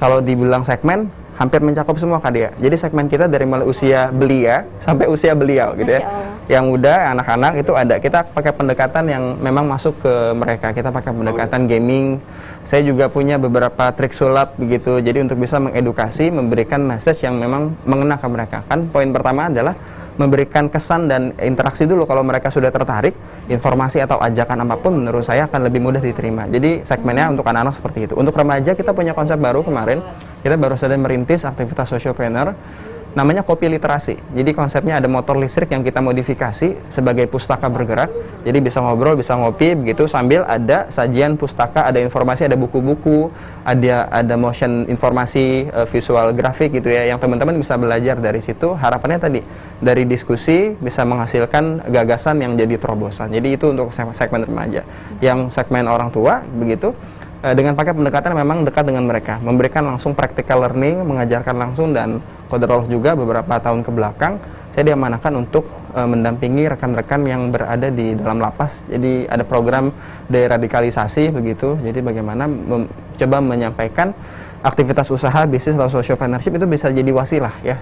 Kalau dibilang segmen, hampir mencakup semua Kak Dia. Jadi segmen kita dari mulai usia belia sampai usia beliau gitu ya. Yang muda, anak-anak itu ada. Kita pakai pendekatan yang memang masuk ke mereka. Kita pakai pendekatan gaming. Saya juga punya beberapa trik sulap begitu. Jadi untuk bisa mengedukasi, memberikan message yang memang mengena ke mereka. Kan poin pertama adalah memberikan kesan dan interaksi dulu. Kalau mereka sudah tertarik, informasi atau ajakan apapun menurut saya akan lebih mudah diterima. Jadi segmennya untuk anak-anak seperti itu. Untuk remaja kita punya konsep baru kemarin. Kita baru saja merintis aktivitas sociopreneur, namanya kopi literasi. Jadi konsepnya ada motor listrik yang kita modifikasi sebagai pustaka bergerak. Jadi bisa ngobrol, bisa ngopi begitu, sambil ada sajian pustaka, ada informasi, ada buku-buku, ada motion informasi, visual grafik gitu ya, yang teman-teman bisa belajar dari situ. Harapannya tadi dari diskusi bisa menghasilkan gagasan yang jadi terobosan. Jadi itu untuk segmen remaja. Yang segmen orang tua begitu, dengan pakai pendekatan memang dekat dengan mereka, memberikan langsung practical learning, mengajarkan langsung, dan qadarullah juga beberapa tahun ke belakang saya diamanahkan untuk mendampingi rekan-rekan yang berada di dalam lapas. Jadi ada program deradikalisasi begitu. Jadi bagaimana coba menyampaikan aktivitas usaha, bisnis atau sociopreneurship itu bisa jadi wasilah ya.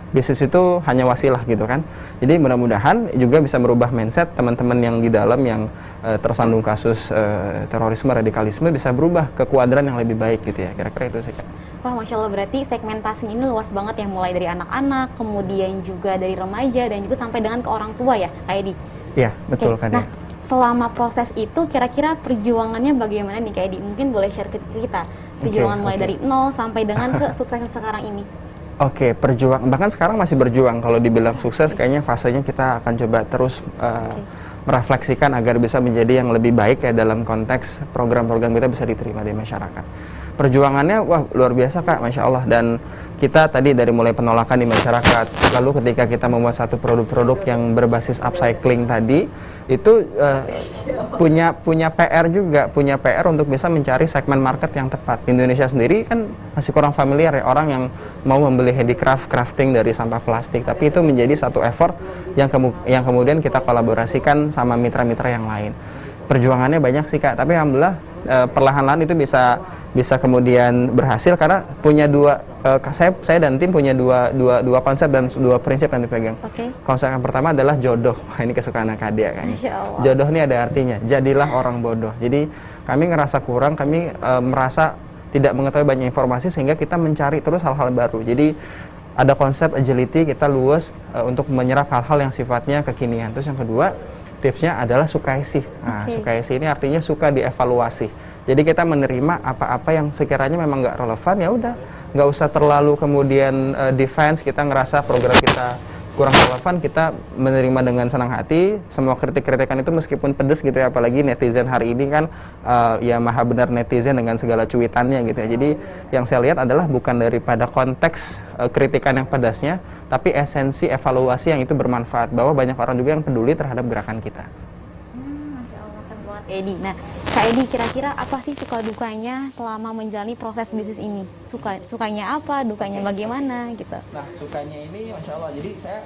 Bisnis itu hanya wasilah gitu kan. Jadi mudah-mudahan juga bisa merubah mindset teman-teman yang di dalam yang tersandung kasus terorisme, radikalisme, bisa berubah ke kuadran yang lebih baik gitu ya. Kira-kira itu sih Kak. Wah, Masya Allah, berarti segmentasi ini luas banget ya, mulai dari anak-anak, kemudian juga dari remaja, dan juga sampai dengan ke orang tua ya, Kak Edi? Iya, betul kan ya. Nah, selama proses itu kira-kira perjuangannya bagaimana nih Kak Edi? Mungkin boleh share ke kita, perjuangan mulai dari nol sampai dengan ke sukses sekarang ini. Oke, bahkan sekarang masih berjuang. Kalau dibilang sukses, kayaknya fasenya kita akan coba terus merefleksikan agar bisa menjadi yang lebih baik ya dalam konteks program-program kita bisa diterima di masyarakat. Perjuangannya wah luar biasa Kak, Masya Allah. Dan kita tadi dari mulai penolakan di masyarakat, lalu ketika kita membuat satu produk-produk yang berbasis upcycling tadi, itu punya PR juga, punya PR untuk bisa mencari segmen market yang tepat. Di Indonesia sendiri kan masih kurang familiar ya orang yang mau membeli handicraft, crafting dari sampah plastik, tapi itu menjadi satu effort yang kemudian kita kolaborasikan sama mitra-mitra yang lain. perjuangannya banyak sih Kak, tapi alhamdulillah perlahan-lahan itu bisa kemudian berhasil karena punya saya dan tim punya dua konsep dan dua prinsip yang dipegang. Konsep yang pertama adalah jodoh. Ini kesukaan Kadia kan. Jodoh ini ada artinya, jadilah orang bodoh. Jadi kami ngerasa kurang, kami merasa tidak mengetahui banyak informasi sehingga kita mencari terus hal-hal baru. Jadi ada konsep agility, kita luwes untuk menyerap hal-hal yang sifatnya kekinian. Terus yang kedua, tipsnya adalah sukaisi. Nah, sukaisi ini artinya suka dievaluasi. Jadi kita menerima apa-apa yang sekiranya memang nggak relevan, ya udah, nggak usah terlalu kemudian defense, kita ngerasa program kita kurang relevan, kita menerima dengan senang hati. Semua kritik-kritikan itu meskipun pedes gitu ya, apalagi netizen hari ini kan ya maha benar netizen dengan segala cuitannya gitu ya. Jadi yang saya lihat adalah bukan daripada konteks kritikan yang pedasnya, tapi esensi evaluasi yang itu bermanfaat, bahwa banyak orang juga yang peduli terhadap gerakan kita. Edi. Nah, Kak Edi, kira-kira apa sih suka dukanya selama menjalani proses bisnis ini? Sukanya apa, dukanya bagaimana gitu? Nah, sukanya ini Masya Allah, jadi saya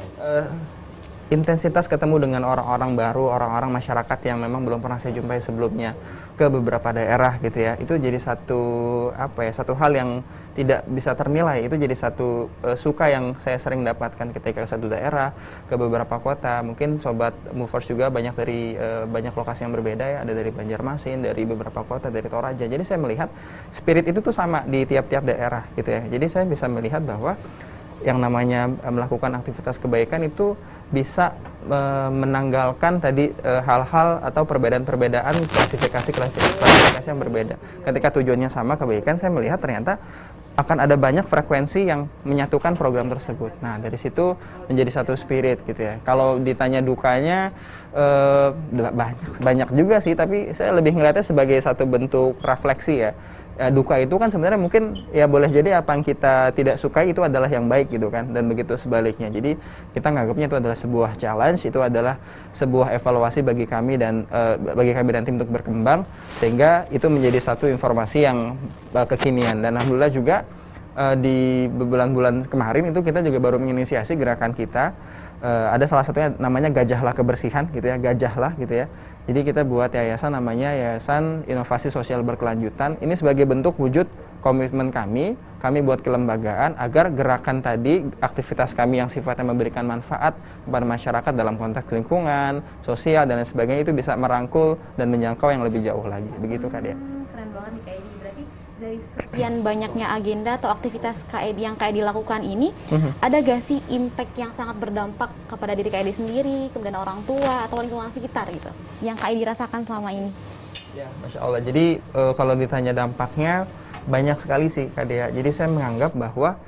intensitas ketemu dengan orang-orang baru, orang-orang masyarakat yang memang belum pernah saya jumpai sebelumnya ke beberapa daerah gitu ya, itu jadi satu hal yang tidak bisa ternilai. Itu jadi satu suka yang saya sering dapatkan ketika ke satu daerah, ke beberapa kota. Mungkin sobat movers juga banyak dari banyak lokasi yang berbeda ya, ada dari Banjarmasin, dari beberapa kota, dari Toraja. Jadi saya melihat spirit itu tuh sama di tiap-tiap daerah gitu ya. Jadi saya bisa melihat bahwa yang namanya melakukan aktivitas kebaikan itu bisa menanggalkan tadi hal-hal atau perbedaan-perbedaan klasifikasi yang berbeda. Ketika tujuannya sama, kebaikan, saya melihat ternyata akan ada banyak frekuensi yang menyatukan program tersebut. Nah, dari situ menjadi satu spirit gitu ya. Kalau ditanya dukanya banyak juga sih, tapi saya lebih melihatnya sebagai satu bentuk refleksi ya. Duka itu kan sebenarnya mungkin ya boleh jadi apa yang kita tidak sukai itu adalah yang baik gitu kan, dan begitu sebaliknya. Jadi kita nganggapnya itu adalah sebuah challenge, itu adalah sebuah evaluasi bagi kami dan tim untuk berkembang, sehingga itu menjadi satu informasi yang kekinian. Dan alhamdulillah juga di bulan-bulan kemarin itu kita juga baru menginisiasi gerakan kita. Ada salah satunya namanya Gajahlah Kebersihan gitu ya, Gajahlah gitu ya. Jadi kita buat yayasan namanya Yayasan Inovasi Sosial Berkelanjutan. Ini sebagai bentuk wujud komitmen kami buat kelembagaan agar gerakan tadi, aktivitas kami yang sifatnya memberikan manfaat kepada masyarakat dalam konteks lingkungan, sosial dan lain sebagainya itu bisa merangkul dan menjangkau yang lebih jauh lagi. Begitu Kak Dia. Keren banget nih Kak Edi. Berarti dari sekian banyaknya agenda atau aktivitas Kak Edi yang Kak Edi lakukan ini, ada gak sih impact yang sangat berdampak kepada diri Kak Edi sendiri, kemudian orang tua atau lingkungan sekitar gitu, yang Kak Edi rasakan selama ini? Ya, Masya Allah. Jadi kalau ditanya dampaknya banyak sekali sih Kak Dea. Jadi saya menganggap bahwa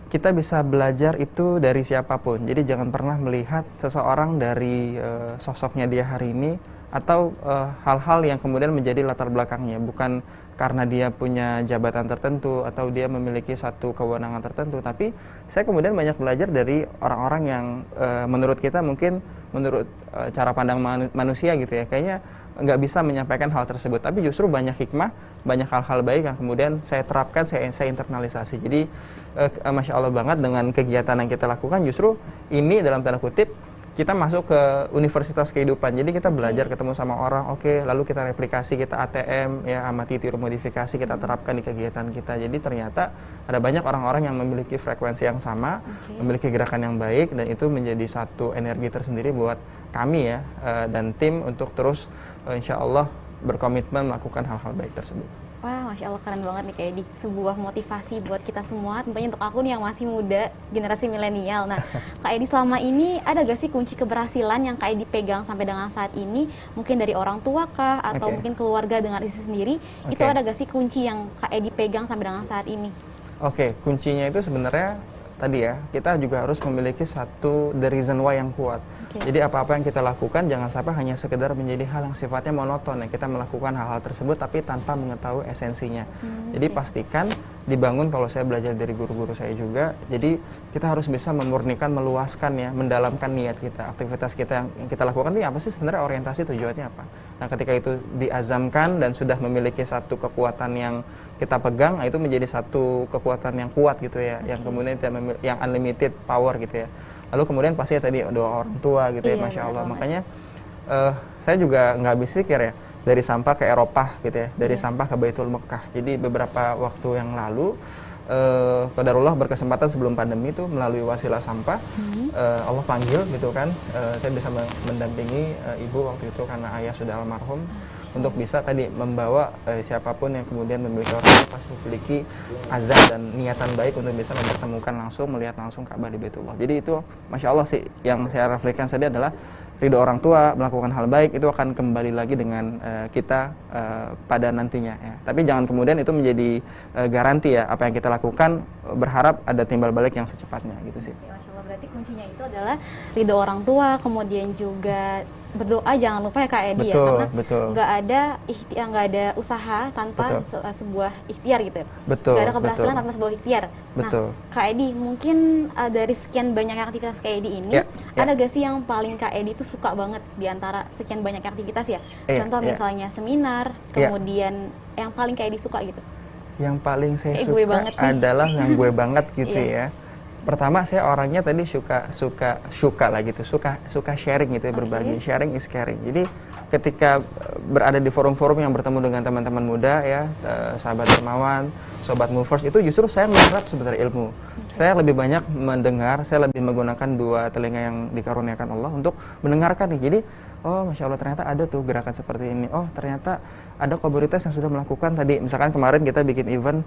kita bisa belajar itu dari siapapun. Jadi jangan pernah melihat seseorang dari sosoknya dia hari ini atau hal-hal yang kemudian menjadi latar belakangnya, bukan karena dia punya jabatan tertentu atau dia memiliki satu kewenangan tertentu, tapi saya kemudian banyak belajar dari orang-orang yang menurut kita mungkin menurut cara pandang manusia gitu ya, kayaknya nggak bisa menyampaikan hal tersebut, tapi justru banyak hikmah, banyak hal-hal baik yang kemudian saya terapkan, saya internalisasi. Jadi Masya Allah banget dengan kegiatan yang kita lakukan, justru ini dalam tanda kutip kita masuk ke universitas kehidupan. Jadi kita belajar ketemu sama orang, lalu kita replikasi, kita ATM, ya amati tiru modifikasi, kita terapkan di kegiatan kita. Jadi ternyata ada banyak orang-orang yang memiliki frekuensi yang sama, memiliki gerakan yang baik, dan itu menjadi satu energi tersendiri buat kami ya, dan tim untuk terus insya Allah berkomitmen melakukan hal-hal baik tersebut. Wah, Masya Allah keren banget nih Kak Edi. Sebuah motivasi buat kita semua, tentunya untuk aku nih yang masih muda, generasi milenial. Nah, Kak Edi selama ini ada gak sih kunci keberhasilan yang Kak Edi pegang sampai dengan saat ini? Mungkin dari orang tua kah? Atau mungkin keluarga dengan istri sendiri? Itu ada gak sih kunci yang Kak Edi pegang sampai dengan saat ini? Kuncinya itu sebenarnya tadi ya, kita juga harus memiliki satu the reason why yang kuat. Jadi apa-apa yang kita lakukan jangan sampai hanya sekedar menjadi hal yang sifatnya monoton ya. Kita melakukan hal-hal tersebut tapi tanpa mengetahui esensinya. Jadi pastikan dibangun, kalau saya belajar dari guru-guru saya juga, jadi kita harus bisa memurnikan, meluaskan ya, mendalamkan niat kita. Aktivitas kita yang kita lakukan ini apa sih sebenarnya, orientasi tujuannya apa. Nah ketika itu diazamkan dan sudah memiliki satu kekuatan yang kita pegang, itu menjadi satu kekuatan yang kuat gitu ya, yang kemudian yang unlimited power gitu ya. Lalu kemudian pasti tadi doa orang tua gitu ya, Masya Allah. Makanya saya juga nggak habis pikir ya, dari sampah ke Eropa gitu ya, dari sampah ke Baitul Mekah. Jadi beberapa waktu yang lalu qadarullah berkesempatan sebelum pandemi itu melalui wasilah sampah Allah panggil gitu kan, saya bisa mendampingi ibu waktu itu karena ayah sudah almarhum untuk bisa tadi membawa siapapun yang kemudian memiliki orang tua pasti memiliki azam dan niatan baik untuk bisa mempertemukan langsung, melihat langsung Ka'bah di Baitullah. Jadi itu Masya Allah sih yang saya refleksikan tadi adalah ridho orang tua, melakukan hal baik itu akan kembali lagi dengan kita pada nantinya ya. Tapi jangan kemudian itu menjadi garansi ya, apa yang kita lakukan berharap ada timbal balik yang secepatnya gitu sih. Masya Allah, berarti kuncinya itu adalah ridho orang tua, kemudian juga berdoa, jangan lupa ya Kak Edi, ya, karena nggak ada usaha tanpa sebuah ikhtiar gitu. Nggak ada keberhasilan tanpa sebuah ikhtiar. Nah, Kak Edi, mungkin dari sekian banyak aktivitas Kak Edi ini, ada gak sih yang paling Kak Edi itu suka banget di antara sekian banyak aktivitas ya? Contoh misalnya seminar, kemudian yang paling Kak Edi suka gitu. Yang paling saya suka adalah yang gue banget gitu ya. Pertama saya orangnya tadi suka lah gitu, suka sharing gitu ya, berbagi. Sharing is caring. Jadi ketika berada di forum-forum yang bertemu dengan teman-teman muda ya, sahabat dermawan, sobat movers, itu justru saya menyerap sebenarnya ilmu. Saya lebih banyak mendengar, saya lebih menggunakan dua telinga yang dikaruniakan Allah untuk mendengarkan nih. Jadi oh Masya Allah ternyata ada tuh gerakan seperti ini. Oh ternyata ada komunitas yang sudah melakukan tadi. Misalkan kemarin kita bikin event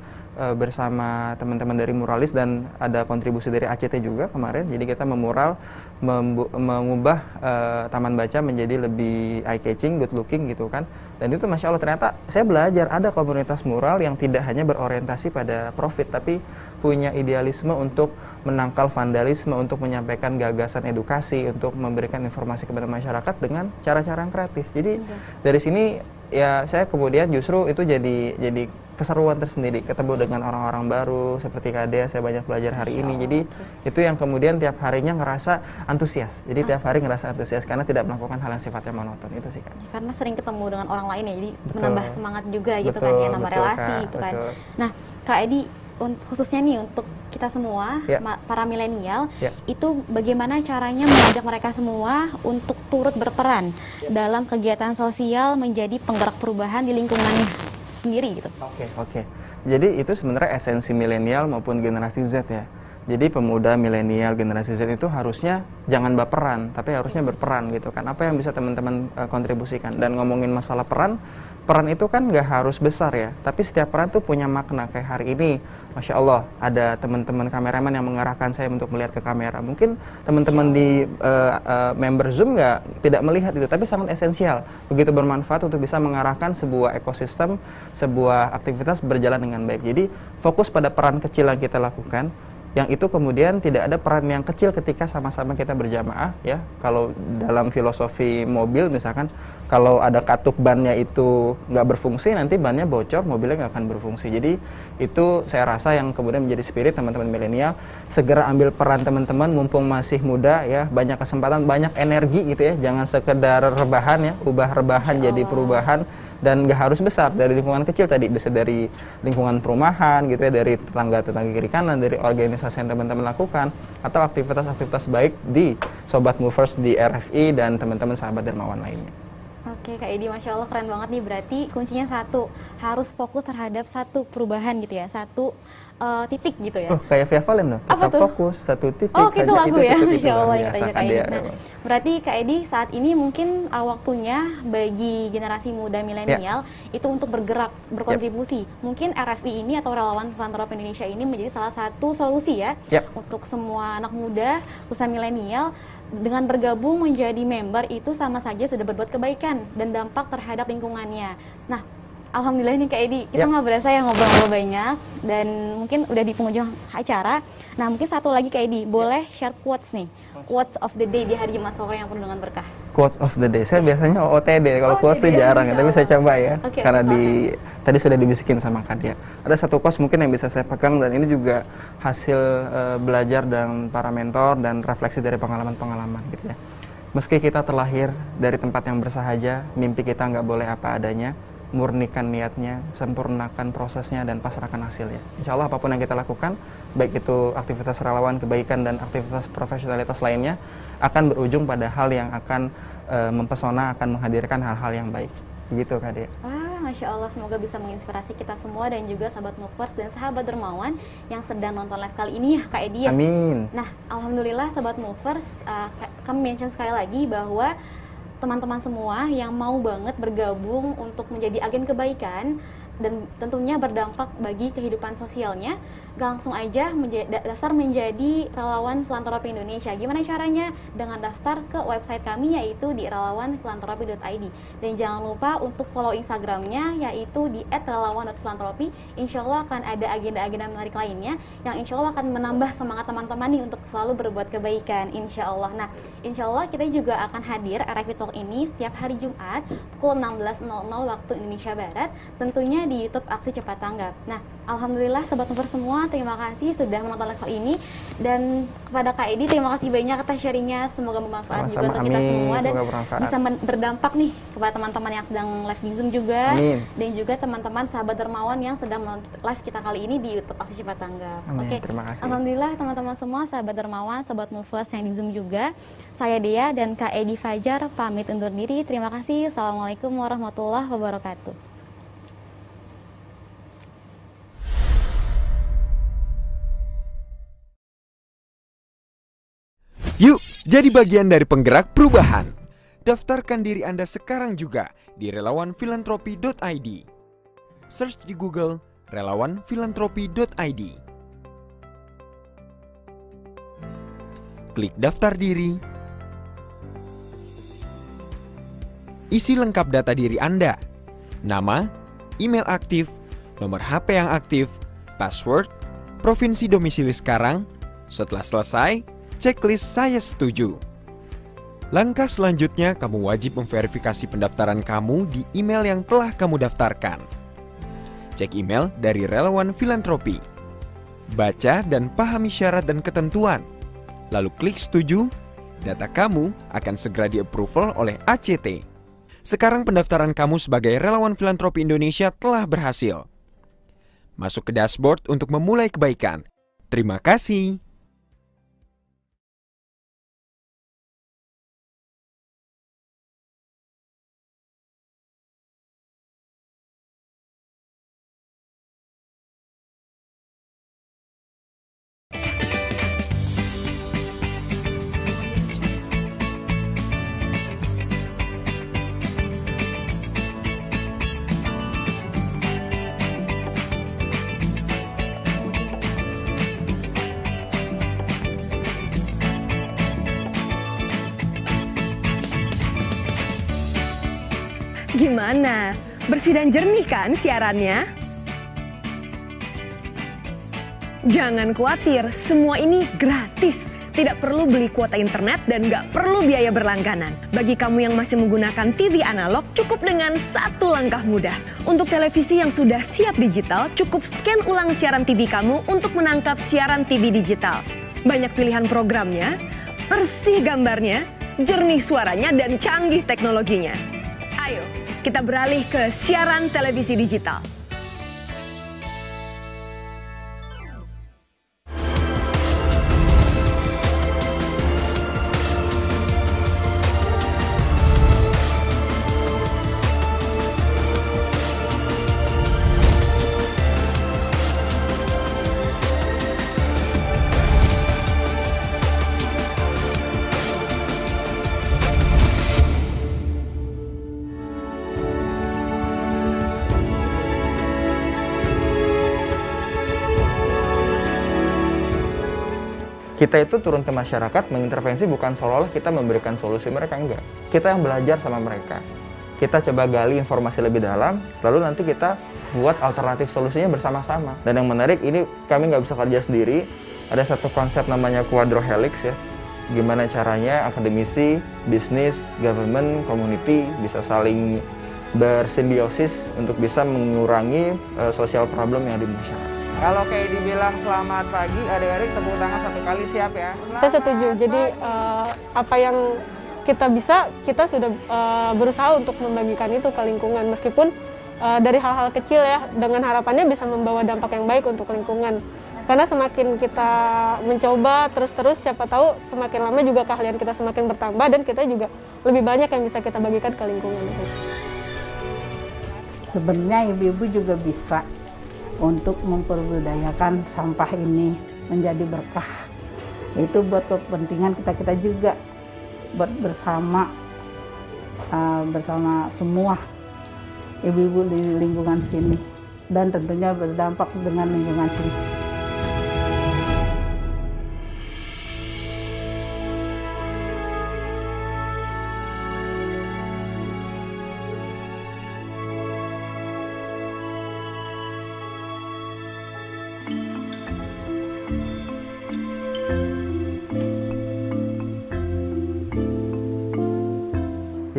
bersama teman-teman dari Muralis dan ada kontribusi dari ACT juga kemarin. Jadi kita memural, mengubah taman baca menjadi lebih eye catching, good looking gitu kan. Dan itu Masya Allah ternyata saya belajar ada komunitas mural yang tidak hanya berorientasi pada profit, tapi punya idealisme untuk menangkal vandalisme, untuk menyampaikan gagasan edukasi, untuk memberikan informasi kepada masyarakat dengan cara-cara yang kreatif. Jadi dari sini ya saya kemudian justru itu jadi keseruan tersendiri, ketemu dengan orang-orang baru seperti Kak Dea, saya banyak belajar hari ini. Jadi itu yang kemudian tiap harinya ngerasa antusias. Jadi tiap hari ngerasa antusias karena tidak melakukan hal yang sifatnya monoton. Itu sih Kak. Karena sering ketemu dengan orang lain ya, jadi menambah semangat juga gitu kan ya, nambah relasi gitu kan. Nah Kak Edi, khususnya nih untuk kita semua, para milenial, itu bagaimana caranya mengajak mereka semua untuk turut berperan dalam kegiatan sosial menjadi penggerak perubahan di lingkungannya sendiri gitu. Oke. Jadi itu sebenarnya esensi milenial maupun generasi Z ya. Jadi pemuda milenial generasi Z itu harusnya jangan baperan, tapi harusnya berperan gitu kan. Apa yang bisa teman-teman kontribusikan? Dan ngomongin masalah peran itu kan nggak harus besar ya, tapi setiap peran tuh punya makna. Kayak hari ini, Masya Allah, ada teman-teman kameraman yang mengarahkan saya untuk melihat ke kamera. Mungkin teman-teman di member Zoom tidak melihat itu, tapi sangat esensial. Begitu bermanfaat untuk bisa mengarahkan sebuah ekosistem, sebuah aktivitas berjalan dengan baik. Jadi fokus pada peran kecil yang kita lakukan, yang itu kemudian tidak ada peran yang kecil ketika sama-sama kita berjamaah ya. Kalau dalam filosofi mobil misalkan, kalau ada katup bannya itu nggak berfungsi, nanti bannya bocor, mobilnya nggak akan berfungsi. Jadi itu saya rasa yang kemudian menjadi spirit teman-teman milenial, segera ambil peran teman-teman mumpung masih muda ya, banyak kesempatan, banyak energi gitu ya, jangan sekedar rebahan ya, ubah rebahan jadi perubahan. Dan nggak harus besar, dari lingkungan kecil tadi, bisa dari lingkungan perumahan gitu ya, dari tetangga-tetangga kiri kanan, dari organisasi yang teman-teman lakukan, atau aktivitas-aktivitas baik di Sobat Movers di RFI dan teman-teman sahabat dermawan lainnya. Oke Kak Edi, Masya Allah keren banget nih. Berarti kuncinya satu, harus fokus terhadap satu perubahan gitu ya, satu titik gitu ya. Oh kayak Via Valen loh, tetap fokus, satu titik. Oh itu lagu ya, Masya Allah ingat aja Kak Edi. Nah, berarti Kak Edi saat ini mungkin waktunya bagi generasi muda milenial itu untuk bergerak, berkontribusi. Mungkin RFI ini atau Relawan Filantropi Indonesia ini menjadi salah satu solusi ya untuk semua anak muda, usaha milenial. Dengan bergabung menjadi member itu sama saja sudah berbuat kebaikan dan dampak terhadap lingkungannya. Nah, alhamdulillah nih Kak Edi, kita nggak berasa ya ngobrol-ngobrol banyak dan mungkin udah di penghujung acara. Nah, mungkin satu lagi Kak Edi, boleh share quotes nih, quotes of the day di hari Jumat sore yang penuh dengan berkah. Quotes of the day, saya biasanya OOTD, kalau quotes sih jarang ya, tapi saya coba ya, karena tadi sudah dibisikin sama Kak Dea. Ada satu quotes mungkin yang bisa saya pegang dan ini juga hasil belajar dan para mentor dan refleksi dari pengalaman-pengalaman gitu ya. Meski kita terlahir dari tempat yang bersahaja, mimpi kita nggak boleh apa adanya, murnikan niatnya, sempurnakan prosesnya, dan pasrahkan hasilnya. Insya Allah apapun yang kita lakukan, baik itu aktivitas relawan, kebaikan, dan aktivitas profesionalitas lainnya, akan berujung pada hal yang akan mempesona, akan menghadirkan hal-hal yang baik. Begitu Kak Dea. Wah, Masya Allah, semoga bisa menginspirasi kita semua dan juga sahabat Movers dan sahabat Dermawan yang sedang nonton live kali ini ya Kak Edi ya. Amin. Nah, Alhamdulillah sahabat Movers, kami mention sekali lagi bahwa teman-teman semua yang mau banget bergabung untuk menjadi agen kebaikan dan tentunya berdampak bagi kehidupan sosialnya, langsung aja daftar menjadi relawan filantropi Indonesia. Gimana caranya? Dengan daftar ke website kami yaitu di relawanfilantropi.id. Dan jangan lupa untuk follow Instagramnya yaitu di @relawan.filantropi. Insya Allah akan ada agenda-agenda menarik lainnya yang insya Allah akan menambah semangat teman-teman nih untuk selalu berbuat kebaikan. Insya Allah. Nah, insya Allah kita juga akan hadir RFI Talk ini setiap hari Jumat pukul 16.00 waktu Indonesia Barat. Tentunya di YouTube Aksi Cepat Tanggap. Nah, Alhamdulillah Sobat Movers semua, terima kasih sudah menonton live ini, dan kepada Kak Edi terima kasih banyak atas sharingnya, semoga bermanfaat juga untuk kita semua dan bisa berdampak nih kepada teman-teman yang sedang live di Zoom juga. Amin. Dan juga teman-teman sahabat Dermawan yang sedang menonton live kita kali ini di YouTube Aksi Cepat Tanggap. Oke, terima kasih. Alhamdulillah teman-teman semua sahabat Dermawan, Sobat Movers yang di Zoom juga, saya Dea dan Kak Edi Fajar pamit undur diri. Terima kasih. Assalamualaikum warahmatullahi wabarakatuh. Yuk, jadi bagian dari penggerak perubahan. Daftarkan diri Anda sekarang juga di relawanfilantropi.id. Search di Google relawanfilantropi.id. Klik daftar diri. Isi lengkap data diri Anda. Nama, email aktif, nomor HP yang aktif, password, provinsi domisili sekarang. Setelah selesai, checklist saya setuju. Langkah selanjutnya, kamu wajib memverifikasi pendaftaran kamu di email yang telah kamu daftarkan. Cek email dari Relawan Filantropi. Baca dan pahami syarat dan ketentuan. Lalu klik setuju, data kamu akan segera di-approval oleh ACT. Sekarang pendaftaran kamu sebagai Relawan Filantropi Indonesia telah berhasil. Masuk ke dashboard untuk memulai kebaikan. Terima kasih. Gimana? Bersih dan jernih kan siarannya? Jangan khawatir, semua ini gratis. Tidak perlu beli kuota internet dan nggak perlu biaya berlangganan. Bagi kamu yang masih menggunakan TV analog, cukup dengan satu langkah mudah. Untuk televisi yang sudah siap digital, cukup scan ulang siaran TV kamu untuk menangkap siaran TV digital. Banyak pilihan programnya, bersih gambarnya, jernih suaranya, dan canggih teknologinya. Ayo, kita beralih ke siaran televisi digital. Kita itu turun ke masyarakat mengintervensi, bukan seolah-olah kita memberikan solusi, mereka enggak. Kita yang belajar sama mereka. Kita coba gali informasi lebih dalam, lalu nanti kita buat alternatif solusinya bersama-sama. Dan yang menarik, ini kami nggak bisa kerja sendiri. Ada satu konsep namanya Quadro Helix ya. Gimana caranya akademisi, bisnis, government, community bisa saling bersimbiosis untuk bisa mengurangi social problem yang ada di masyarakat. Kalau kayak dibilang selamat pagi, adik-adik tepuk tangan satu kali, siap ya? Saya setuju. Jadi apa yang kita bisa, kita sudah berusaha untuk membagikan itu ke lingkungan. Meskipun dari hal-hal kecil ya, dengan harapannya bisa membawa dampak yang baik untuk lingkungan. Karena semakin kita mencoba terus-terus, siapa tahu semakin lama juga keahlian kita semakin bertambah dan kita juga lebih banyak yang bisa kita bagikan ke lingkungan. Sebenarnya ibu-ibu juga bisa untuk memperbudayakan sampah ini menjadi berkah. Itu buat kepentingan kita juga, buat bersama semua ibu-ibu di lingkungan sini, dan tentunya berdampak dengan lingkungan sini.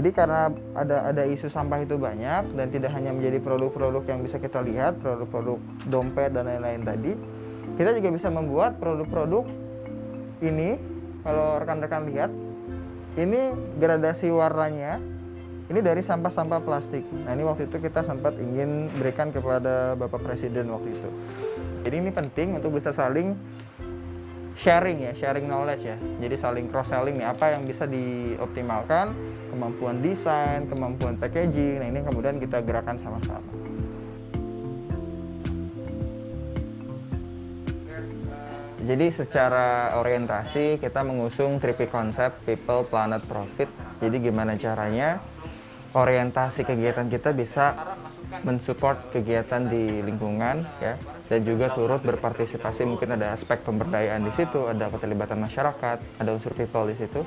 Jadi karena ada isu sampah itu banyak dan tidak hanya menjadi produk-produk yang bisa kita lihat, produk-produk dompet dan lain-lain tadi, kita juga bisa membuat produk-produk ini. Kalau rekan-rekan lihat, ini gradasi warnanya, ini dari sampah-sampah plastik. Nah ini waktu itu kita sempat ingin berikan kepada Bapak Presiden waktu itu. Jadi ini penting untuk bisa saling sharing ya, sharing knowledge ya. Jadi saling cross selling nih, apa yang bisa dioptimalkan, kemampuan desain, kemampuan packaging. Nah ini kemudian kita gerakan sama-sama. Jadi secara orientasi kita mengusung 3P konsep, People, Planet, Profit. Jadi gimana caranya orientasi kegiatan kita bisa mensupport kegiatan di lingkungan ya, dan juga turut berpartisipasi. Mungkin ada aspek pemberdayaan di situ, ada keterlibatan masyarakat, ada unsur people di situ,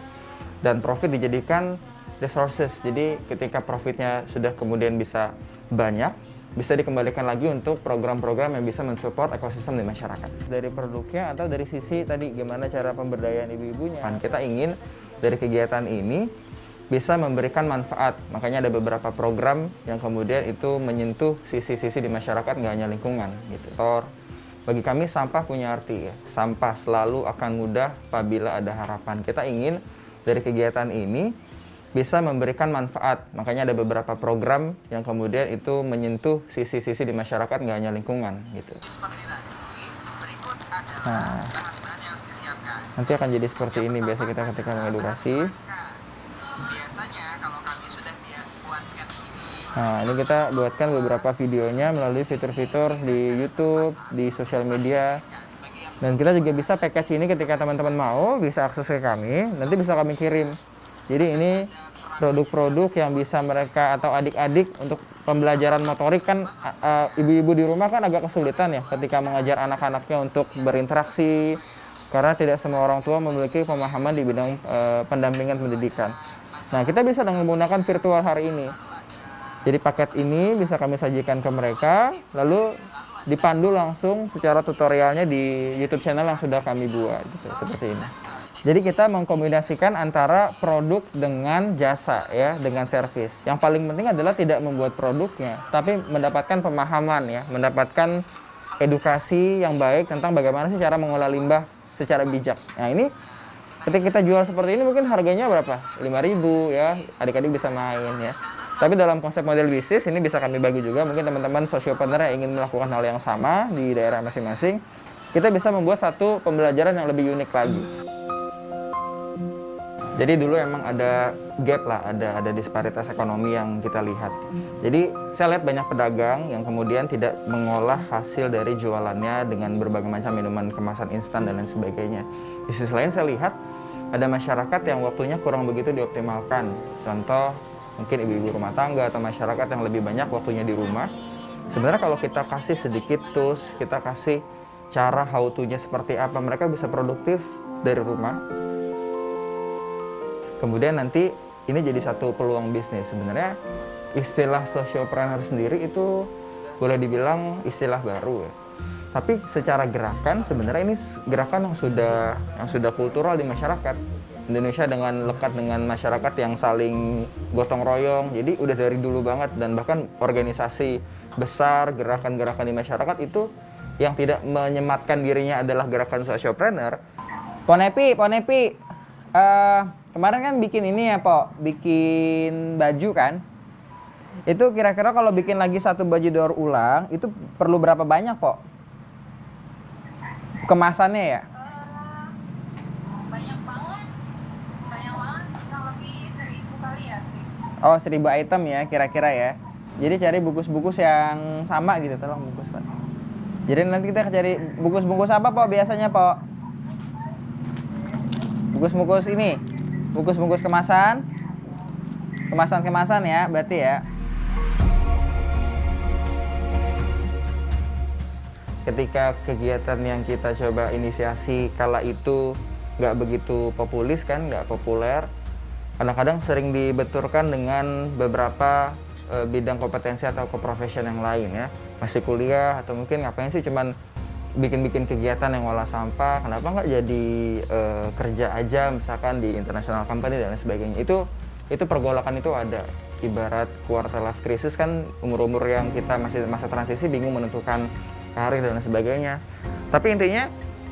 dan profit dijadikan resources. Jadi ketika profitnya sudah kemudian bisa banyak, bisa dikembalikan lagi untuk program-program yang bisa mensupport ekosistem di masyarakat. Dari produknya atau dari sisi tadi gimana cara pemberdayaan ibu-ibunya. Kan kita ingin dari kegiatan ini bisa memberikan manfaat. Makanya ada beberapa program yang kemudian itu menyentuh sisi-sisi di masyarakat, nggak hanya lingkungan gitu. Bagi kami sampah punya arti ya. Sampah selalu akan mudah apabila ada harapan. Kita ingin dari kegiatan ini bisa memberikan manfaat. Makanya ada beberapa program yang kemudian itu menyentuh sisi-sisi di masyarakat, nggak hanya lingkungan gitu. Nah, nanti akan jadi seperti ini biasa kita ketika mengedukasi. Nah, ini kita buatkan beberapa videonya melalui fitur-fitur di YouTube, di sosial media. Dan kita juga bisa package ini ketika teman-teman mau, bisa akses ke kami, nanti bisa kami kirim. Jadi ini produk-produk yang bisa mereka atau adik-adik untuk pembelajaran motorik kan, ibu-ibu di rumah kan agak kesulitan ya ketika mengajar anak-anaknya untuk berinteraksi, karena tidak semua orang tua memiliki pemahaman di bidang pendampingan pendidikan. Nah, kita bisa dengan menggunakan virtual hari ini. Jadi paket ini bisa kami sajikan ke mereka, lalu dipandu langsung secara tutorialnya di YouTube channel yang sudah kami buat, gitu, seperti ini. Jadi kita mengkombinasikan antara produk dengan jasa ya, dengan servis. Yang paling penting adalah tidak membuat produknya, tapi mendapatkan pemahaman ya, mendapatkan edukasi yang baik tentang bagaimana sih cara mengolah limbah secara bijak. Nah ini ketika kita jual seperti ini mungkin harganya berapa? 5.000 ya, adik-adik bisa main ya. Tapi dalam konsep model bisnis ini bisa kami bagi juga, mungkin teman-teman sociopreneur yang ingin melakukan hal yang sama di daerah masing-masing, kita bisa membuat satu pembelajaran yang lebih unik lagi. Jadi dulu emang ada gap lah, ada disparitas ekonomi yang kita lihat. Jadi saya lihat banyak pedagang yang kemudian tidak mengolah hasil dari jualannya dengan berbagai macam minuman kemasan instan dan lain sebagainya. Di sisi lain saya lihat ada masyarakat yang waktunya kurang begitu dioptimalkan. Contoh, mungkin ibu-ibu rumah tangga atau masyarakat yang lebih banyak waktunya di rumah. Sebenarnya kalau kita kasih sedikit tools, kita kasih cara how to-nya seperti apa, mereka bisa produktif dari rumah. Kemudian nanti ini jadi satu peluang bisnis. Sebenarnya istilah sociopreneur sendiri itu boleh dibilang istilah baru ya. Tapi secara gerakan sebenarnya ini gerakan yang sudah kultural di masyarakat. Indonesia dengan lekat dengan masyarakat yang saling gotong royong, jadi udah dari dulu banget, dan bahkan organisasi besar, gerakan-gerakan di masyarakat itu yang tidak menyematkan dirinya adalah gerakan sociopreneur. Ponepi, kemarin kan bikin ini ya Po, bikin baju kan? Itu kira-kira kalau bikin lagi satu baju daur ulang, itu perlu berapa banyak Po? Kemasannya ya? Oh, 1.000 item ya kira-kira ya. Jadi cari bungkus-bungkus yang sama gitu, tolong bungkus Pak. Jadi nanti kita cari bungkus-bungkus apa Pak biasanya Pak? Bungkus-bungkus ini, bungkus-bungkus kemasan ya, berarti ya. Ketika kegiatan yang kita coba inisiasi kala itu nggak begitu populis kan, nggak populer, kadang-kadang sering dibenturkan dengan beberapa bidang kompetensi atau keprofesion yang lain ya. Masih kuliah atau mungkin ngapain sih cuman bikin-bikin kegiatan yang olah sampah, kenapa nggak jadi kerja aja misalkan di international company dan lain sebagainya. Itu pergolakan itu ada. Ibarat quarter life crisis kan, umur-umur yang kita masih masa transisi bingung menentukan karir dan lain sebagainya. Tapi intinya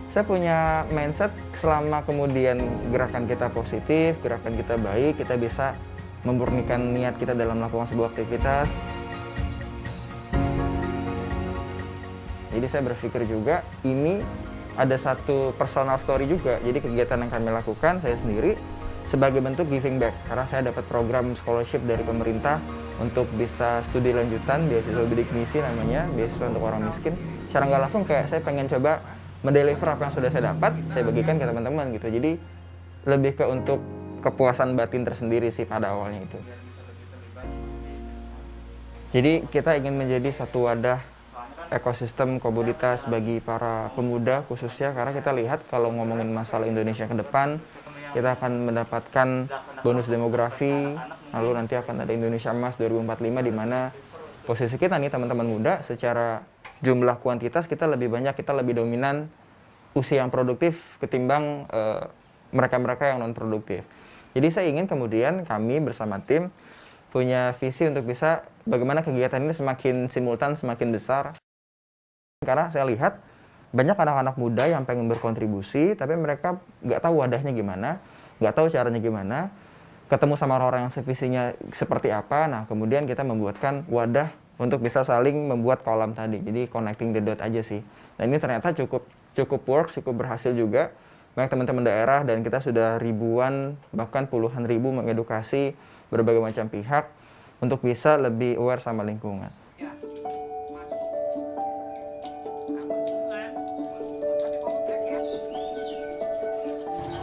saya punya mindset selama kemudian gerakan kita positif, gerakan kita baik, kita bisa memurnikan niat kita dalam melakukan sebuah aktivitas. Jadi saya berpikir juga ini ada satu personal story juga. Jadi kegiatan yang kami lakukan saya sendiri sebagai bentuk giving back. Karena saya dapat program scholarship dari pemerintah untuk bisa studi lanjutan, beasiswa bidik misi namanya, beasiswa untuk orang miskin. Secara nggak langsung kayak saya pengen coba mendeliver apa yang sudah saya dapat, saya bagikan ke teman-teman gitu. Jadi lebih ke untuk kepuasan batin tersendiri sih pada awalnya itu. Jadi kita ingin menjadi satu wadah ekosistem komoditas bagi para pemuda khususnya, karena kita lihat kalau ngomongin masalah Indonesia ke depan, kita akan mendapatkan bonus demografi, lalu nanti akan ada Indonesia Emas 2045 di mana posisi kita nih teman-teman muda secara jumlah kuantitas kita lebih banyak, kita lebih dominan usia yang produktif ketimbang mereka-mereka yang non produktif. Jadi saya ingin kemudian kami bersama tim punya visi untuk bisa bagaimana kegiatan ini semakin simultan, semakin besar. Karena saya lihat banyak anak-anak muda yang pengen berkontribusi, tapi mereka nggak tahu wadahnya gimana, nggak tahu caranya gimana, ketemu sama orang-orang yang sevisinya seperti apa. Nah, kemudian kita membuatkan wadah untuk bisa saling membuat kolam tadi. Jadi connecting the dot aja sih. Dan ini ternyata cukup work, cukup berhasil juga. Banyak teman-teman daerah dan kita sudah ribuan bahkan puluhan ribu mengedukasi berbagai macam pihak untuk bisa lebih aware sama lingkungan.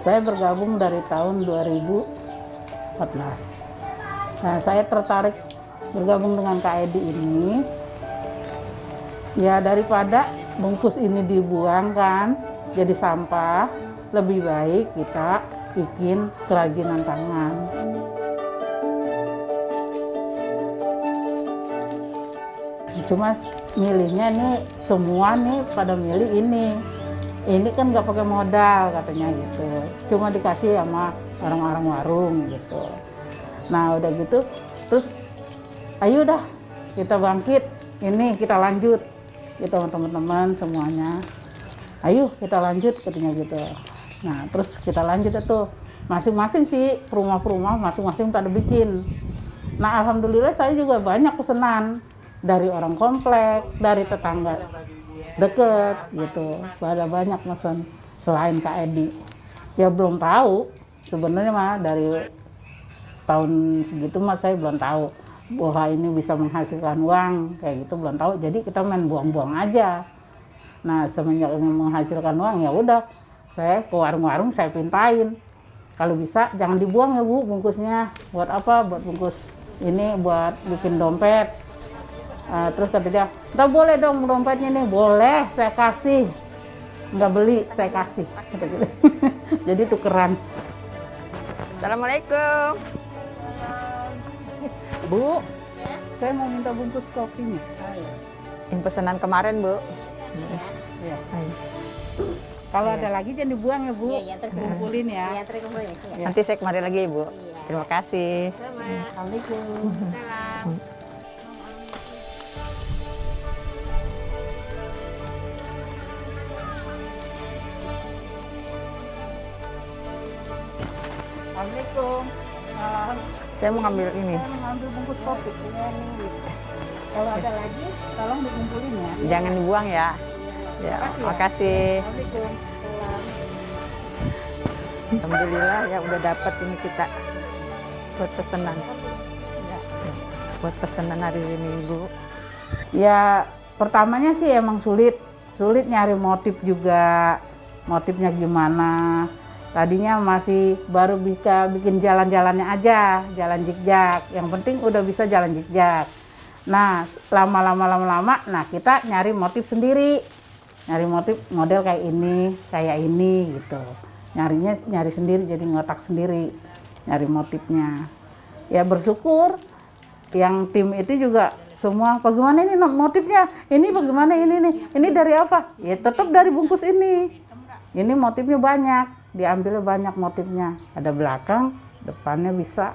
Saya bergabung dari tahun 2014. Nah, saya tertarik bergabung dengan Kak Edi ini. Ya, daripada bungkus ini dibuang kan, jadi sampah, lebih baik kita bikin kerajinan tangan. Cuma milihnya nih, semua nih pada milih ini. Ini kan nggak pakai modal katanya gitu. Cuma dikasih sama orang-orang warung gitu. Nah udah gitu, terus ayo dah kita bangkit. Ini kita lanjut gitu teman-teman semuanya. Ayo kita lanjut katanya gitu. Nah terus kita lanjut itu masing-masing sih rumah-rumah masing-masing pada bikin. Nah alhamdulillah saya juga banyak pesanan dari orang komplek, dari tetangga deket gitu. Ada banyak pesan selain Kak Edi. Ya belum tahu sebenarnya mah dari tahun segitu mah saya belum tahu bahwa ini bisa menghasilkan uang kayak gitu, belum tahu. Jadi kita main buang-buang aja. Nah semenjak ini menghasilkan uang ya udah saya ke warung-warung saya pintain. Kalau bisa jangan dibuang ya Bu bungkusnya. Buat apa? Buat bungkus ini buat bikin dompet. Terus kata dia, nggak boleh dong dompetnya nih. Boleh, saya kasih. Nggak beli, saya kasih. Jadi tukeran. Assalamualaikum. Bu, saya mau minta bungkus kopinya. Oh iya. Ini pesanan kemarin, Bu. Ya. Kalau ada lagi jangan dibuang ya, Bu. Iya, Kumpulin ya. Iya, terkumpulin. Iya. Nanti saya kemarin lagi, Bu. Terima kasih. Assalamualaikum. Assalamualaikum. Saya mau ngambil ini. Saya mau ngambil bungkus kopi. Kalau ada lagi, tolong dikumpulin ya. Jangan dibuang ya. Ya, makasih. Assalamualaikum. Alhamdulillah ya udah dapat ini kita buat pesanan. buat pesanan hari ini Ibu? Ya pertamanya sih emang sulit nyari motif juga, motifnya gimana. Tadinya masih baru bisa bikin jalan-jalannya aja, jalan zigzag. Yang penting udah bisa jalan zigzag. Nah lama-lama, nah kita nyari motif sendiri, nyari motif model kayak ini gitu. Nyari sendiri, jadi ngotak sendiri, nyari motifnya. Ya bersyukur yang tim itu juga semua, bagaimana ini motifnya, ini bagaimana ini dari apa? Ya tetap dari bungkus ini motifnya banyak, diambilnya banyak motifnya, ada belakang, depannya bisa.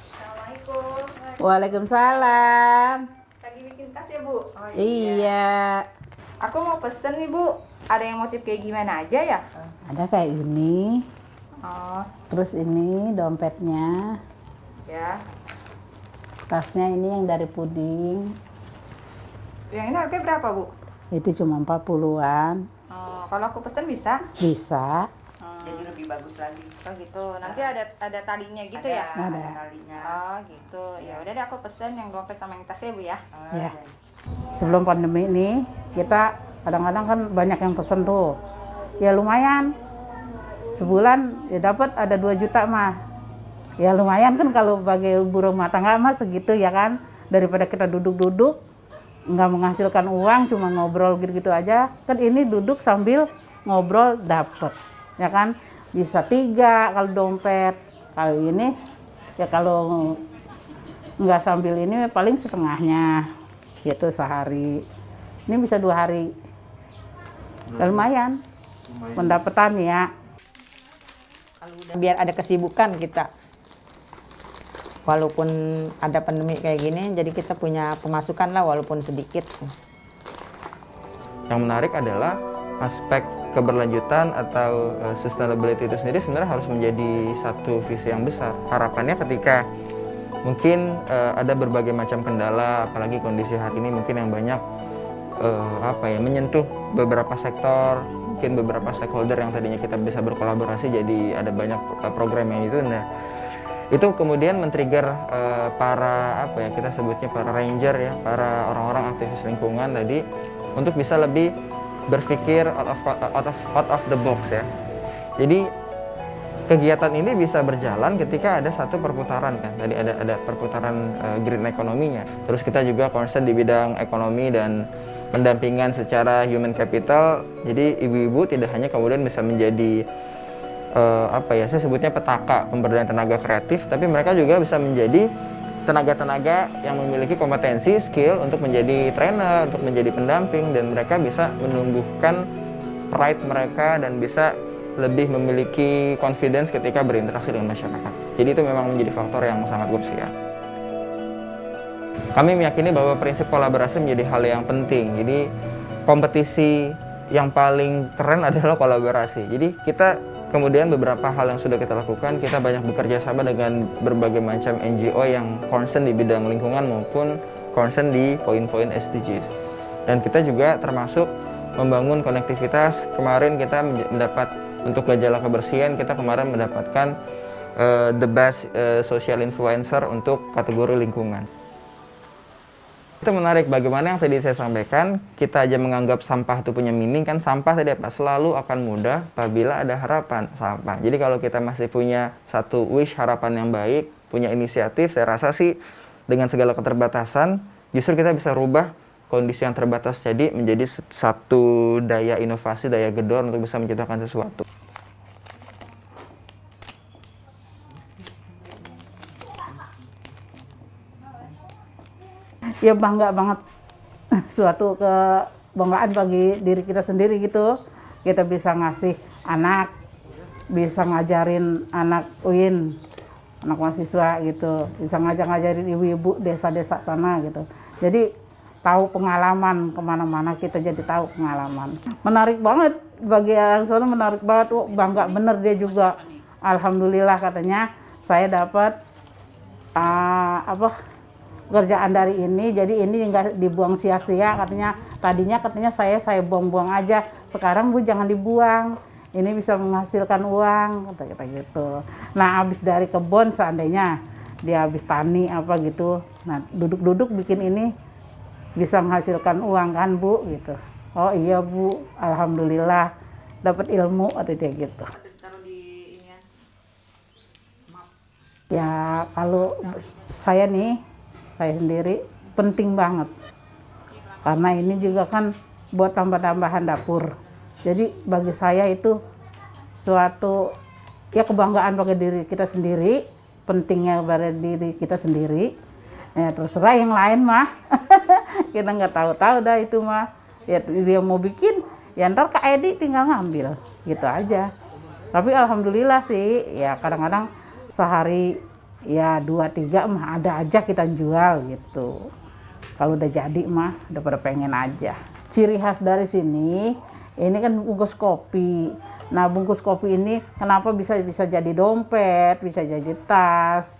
Assalamualaikum. Waalaikumsalam. Lagi bikin tas ya Bu? Oh, iya. Aku mau pesen nih Bu, ada yang motif kayak gimana aja ya? Ada kayak ini. Oh. Terus ini dompetnya. Ya. Tasnya ini yang dari puding. Yang ini harganya berapa Bu? Itu cuma 40-an. Oh, kalau aku pesen bisa? Bisa. Jadi lebih bagus lagi. Oh gitu. Nanti ada talinya gitu ya? Ada. Talinya. Oh gitu. Ya udah deh aku pesen yang dompet sama yang tasnya Bu ya. Ya. Sebelum pandemi ini kita kadang-kadang kan banyak yang pesen tuh. Ya lumayan. Sebulan ya dapat ada 2 juta mah. Ya lumayan kan kalau bagi ibu rumah tangga mah segitu ya kan. Daripada kita duduk-duduk nggak menghasilkan uang, cuma ngobrol gitu-gitu aja. Kan ini duduk sambil ngobrol dapet. Ya kan, bisa 3 kalau dompet. Kalau ini ya kalau nggak sambil ini paling setengahnya gitu sehari. Ini bisa 2 hari. Lumayan pendapatan ya. Biar ada kesibukan kita, walaupun ada pandemi kayak gini, jadi kita punya pemasukan lah walaupun sedikit. Yang menarik adalah aspek keberlanjutan atau sustainability itu sendiri sebenarnya harus menjadi satu visi yang besar. Harapannya ketika mungkin ada berbagai macam kendala, apalagi kondisi hari ini mungkin yang banyak menyentuh beberapa sektor, mungkin beberapa stakeholder yang tadinya kita bisa berkolaborasi, jadi ada banyak program yang itu. Nah, itu kemudian men-trigger para kita sebutnya para ranger ya, para orang-orang aktivis lingkungan tadi untuk bisa lebih berpikir out of the box ya. Jadi kegiatan ini bisa berjalan ketika ada satu perputaran kan. Tadi ada perputaran green ekonominya. Terus kita juga concern di bidang ekonomi dan pendampingan secara human capital. Jadi ibu-ibu tidak hanya kemudian bisa menjadi saya sebutnya petaka pemberdayaan tenaga kreatif, tapi mereka juga bisa menjadi tenaga-tenaga yang memiliki kompetensi, skill untuk menjadi trainer, untuk menjadi pendamping, dan mereka bisa menumbuhkan pride mereka dan bisa lebih memiliki confidence ketika berinteraksi dengan masyarakat. Jadi itu memang menjadi faktor yang sangat krusial. Kami meyakini bahwa prinsip kolaborasi menjadi hal yang penting. Jadi kompetisi yang paling keren adalah kolaborasi. Jadi kita kemudian beberapa hal yang sudah kita lakukan, kita banyak bekerja sama dengan berbagai macam NGO yang concern di bidang lingkungan maupun concern di poin-poin SDGs. Dan kita juga termasuk membangun konektivitas. Kemarin kita mendapat untuk gejala kebersihan, kita kemarin mendapatkan the best social influencer untuk kategori lingkungan. Itu menarik bagaimana yang tadi saya sampaikan, kita aja menganggap sampah itu punya meaning kan, sampah tadi apa? Selalu akan mudah apabila ada harapan sampah. Jadi kalau kita masih punya satu wish, harapan yang baik, punya inisiatif, saya rasa sih dengan segala keterbatasan justru kita bisa rubah kondisi yang terbatas jadi menjadi satu daya inovasi, daya gedor untuk bisa menciptakan sesuatu. Ya bangga banget, suatu kebanggaan bagi diri kita sendiri gitu. Kita bisa ngasih anak, bisa ngajarin anak UIN, anak mahasiswa gitu, bisa ngajarin ibu-ibu desa-desa sana gitu. Jadi tahu pengalaman kemana-mana, kita jadi tahu pengalaman. Menarik banget bagi yang sana, menarik banget. Bangga bener dia juga. Alhamdulillah katanya saya dapat pekerjaan dari ini, jadi ini nggak dibuang sia-sia katanya. Tadinya katanya saya buang-buang aja, sekarang Bu jangan dibuang, ini bisa menghasilkan uang kata kita gitu. Nah habis dari kebun seandainya dia habis tani apa gitu. Nah, duduk-duduk bikin ini bisa menghasilkan uang kan Bu gitu. Oh iya Bu, alhamdulillah dapat ilmu atau dia gitu. Ya kalau saya sendiri penting banget. Karena ini juga kan buat tambah-tambahan dapur. Jadi bagi saya itu suatu ya kebanggaan bagi diri kita sendiri, pentingnya pada diri kita sendiri. Ya terserah yang lain mah. Kita nggak tahu-tahu dah itu mah. Ya dia mau bikin, ya ntar Kak Edi tinggal ngambil, gitu aja. Tapi alhamdulillah sih, ya kadang-kadang sehari ya 2-3 mah ada aja kita jual gitu. Kalau udah jadi mah udah pada pengen aja. Ciri khas dari sini, ini kan bungkus kopi. Nah bungkus kopi ini kenapa bisa jadi dompet, bisa jadi tas.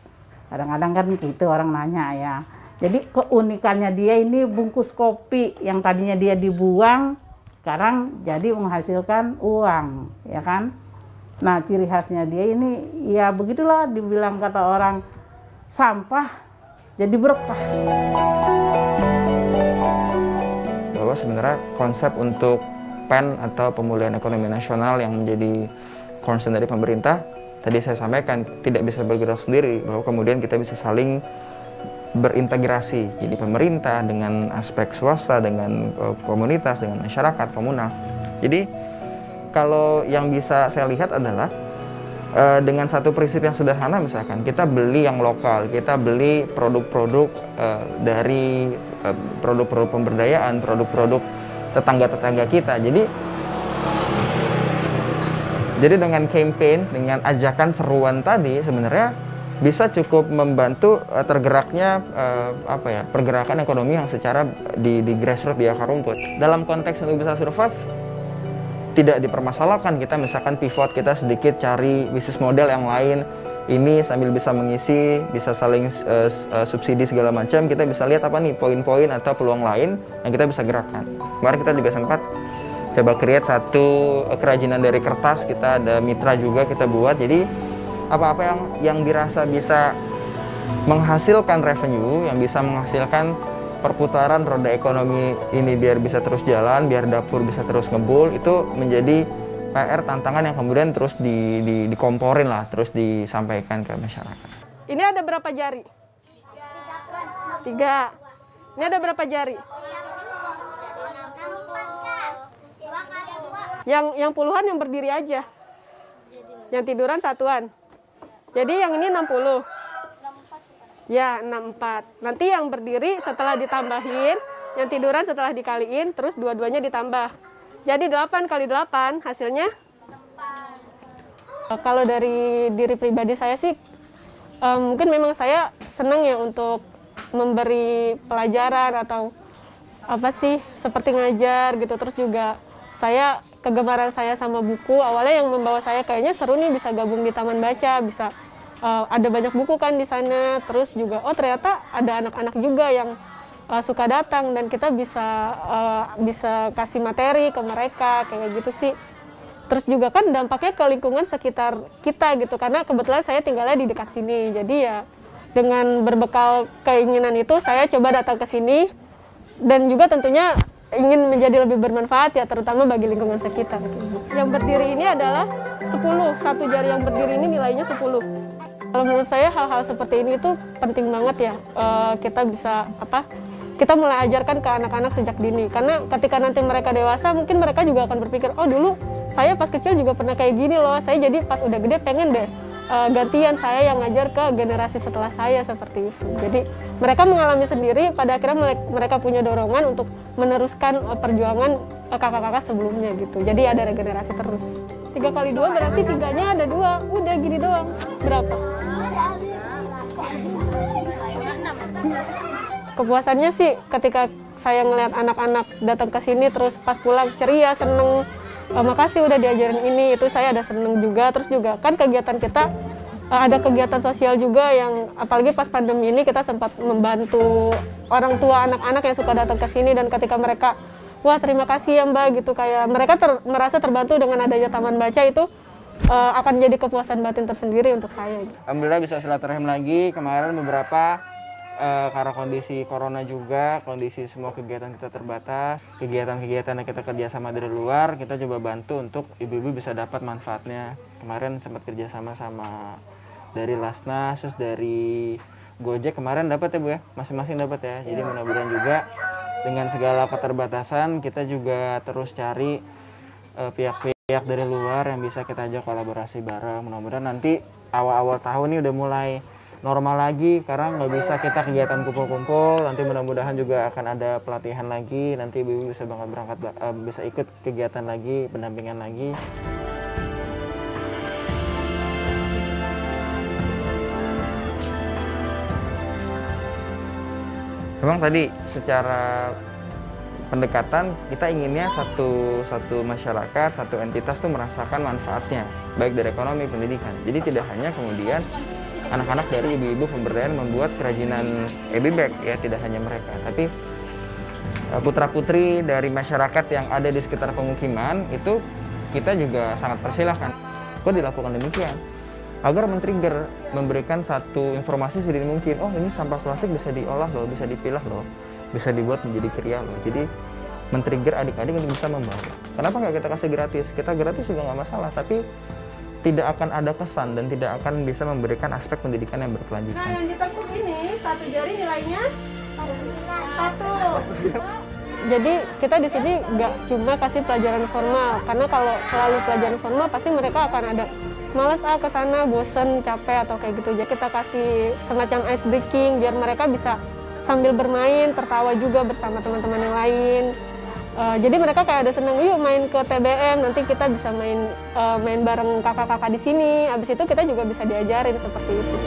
Kadang-kadang kan gitu orang nanya ya. Jadi keunikannya dia ini bungkus kopi yang tadinya dia dibuang, sekarang jadi menghasilkan uang, ya kan? Nah, ciri khasnya dia ini, ya begitulah dibilang kata orang, sampah jadi berkah. Bahwa sebenarnya konsep untuk PEN atau pemulihan ekonomi nasional yang menjadi concern dari pemerintah, tadi saya sampaikan tidak bisa bergerak sendiri, bahwa kemudian kita bisa saling berintegrasi. Jadi pemerintah dengan aspek swasta, dengan komunitas, dengan masyarakat, komunal. Jadi kalau yang bisa saya lihat adalah dengan satu prinsip yang sederhana, misalkan kita beli yang lokal, kita beli produk-produk dari produk-produk pemberdayaan, produk-produk tetangga-tetangga kita. Jadi dengan campaign, dengan ajakan seruan tadi sebenarnya bisa cukup membantu tergeraknya pergerakan ekonomi yang secara di grassroots, di akar rumput. Dalam konteks untuk bisa survive, tidak dipermasalahkan kita misalkan pivot, kita sedikit cari bisnis model yang lain, ini sambil bisa mengisi, bisa saling subsidi segala macam, kita bisa lihat apa nih poin-poin atau peluang lain yang kita bisa gerakkan. Kemarin kita juga sempat coba create satu kerajinan dari kertas, kita ada mitra juga kita buat, jadi apa-apa yang dirasa bisa menghasilkan revenue, yang bisa menghasilkan perputaran roda ekonomi ini biar bisa terus jalan, biar dapur bisa terus ngebul, itu menjadi PR tantangan yang kemudian terus dikomporin lah, terus disampaikan ke masyarakat. Ini ada berapa jari? 3. Ini ada berapa jari? Yang puluhan yang berdiri aja. Yang tiduran satuan. Jadi yang ini 60. Ya, 64. Nanti yang berdiri setelah ditambahin, yang tiduran setelah dikaliin, terus dua-duanya ditambah. Jadi 8 kali 8 hasilnya? Kalau dari diri pribadi saya sih, mungkin memang saya senang ya untuk memberi pelajaran atau apa sih, seperti ngajar gitu. Terus juga kegemaran saya sama buku, awalnya yang membawa saya kayaknya seru nih bisa gabung di taman baca, bisa ada banyak buku kan di sana, terus juga ternyata ada anak-anak juga yang suka datang dan kita bisa kasih materi ke mereka kayak gitu sih. Terus juga kan dampaknya ke lingkungan sekitar kita gitu, karena kebetulan saya tinggalnya di dekat sini, jadi ya dengan berbekal keinginan itu saya coba datang ke sini dan juga tentunya ingin menjadi lebih bermanfaat ya, terutama bagi lingkungan sekitar. Yang berdiri ini adalah 10, satu jari yang berdiri ini nilainya 10. Kalau menurut saya hal-hal seperti ini itu penting banget ya, kita bisa kita mulai ajarkan ke anak-anak sejak dini, karena ketika nanti mereka dewasa mungkin mereka juga akan berpikir, oh dulu saya pas kecil juga pernah kayak gini loh, saya jadi pas udah gede pengen deh gantian saya yang ngajar ke generasi setelah saya seperti itu. Jadi mereka mengalami sendiri, pada akhirnya mereka punya dorongan untuk meneruskan perjuangan kakak-kakak sebelumnya gitu. Jadi ada regenerasi terus. 3 kali 2 berarti 3-nya ada 2, udah gini doang. Berapa? Kepuasannya sih ketika saya ngelihat anak-anak datang ke sini terus pas pulang ceria, seneng, makasih udah diajarin ini, itu saya ada seneng juga. Terus juga kan kegiatan kita ada kegiatan sosial juga yang apalagi pas pandemi ini kita sempat membantu orang tua anak-anak yang suka datang ke sini, dan ketika mereka wah terima kasih ya Mbak gitu, kayak mereka merasa terbantu dengan adanya taman baca itu, akan jadi kepuasan batin tersendiri untuk saya. Alhamdulillah bisa silaturahim lagi. Kemarin beberapa karena kondisi corona juga, kondisi semua kegiatan kita terbatas, kegiatan-kegiatan yang kita kerjasama dari luar, kita coba bantu untuk ibu-ibu bisa dapat manfaatnya. Kemarin sempat kerjasama sama dari Lasnas, terus dari Gojek kemarin dapat ya Bu ya, masing-masing dapat ya. Jadi mudah-mudahan juga dengan segala keterbatasan kita juga terus cari pihak-pihak dari luar yang bisa kita ajak kolaborasi bareng. Mudah-mudahan nanti awal-awal tahun ini udah mulai normal lagi, karena nggak bisa kita kegiatan kumpul-kumpul. Nanti mudah-mudahan juga akan ada pelatihan lagi, nanti ibu bisa bisa ikut kegiatan lagi, pendampingan lagi. Memang tadi secara pendekatan kita inginnya satu masyarakat, satu entitas tuh merasakan manfaatnya, baik dari ekonomi, pendidikan. Jadi tidak hanya kemudian anak-anak dari ibu-ibu pemberdayaan membuat kerajinan ebi bag ya, tidak hanya mereka, tapi putra-putri dari masyarakat yang ada di sekitar pemukiman itu kita juga sangat persilahkan. Kok dilakukan demikian? Agar men-trigger, memberikan satu informasi sedini mungkin. Oh, ini sampah plastik bisa diolah loh, bisa dipilah loh, bisa dibuat menjadi kriya loh. Jadi men-trigger adik-adik untuk bisa membawa. Kenapa nggak kita kasih gratis? Kita gratis juga nggak masalah, tapi tidak akan ada kesan dan tidak akan bisa memberikan aspek pendidikan yang berkelanjutan. Nah, yang ditekuk ini satu jari nilainya 1. Jadi kita di sini nggak cuma kasih pelajaran formal, karena kalau selalu pelajaran formal pasti mereka akan ada males ke sana, bosen, capek atau kayak gitu. Jadi kita kasih semacam ice breaking biar mereka bisa sambil bermain, tertawa juga bersama teman-teman yang lain. Jadi mereka kayak ada seneng, yuk main ke TBM, nanti kita bisa main bareng kakak-kakak di sini. Abis itu kita juga bisa diajarin seperti itu.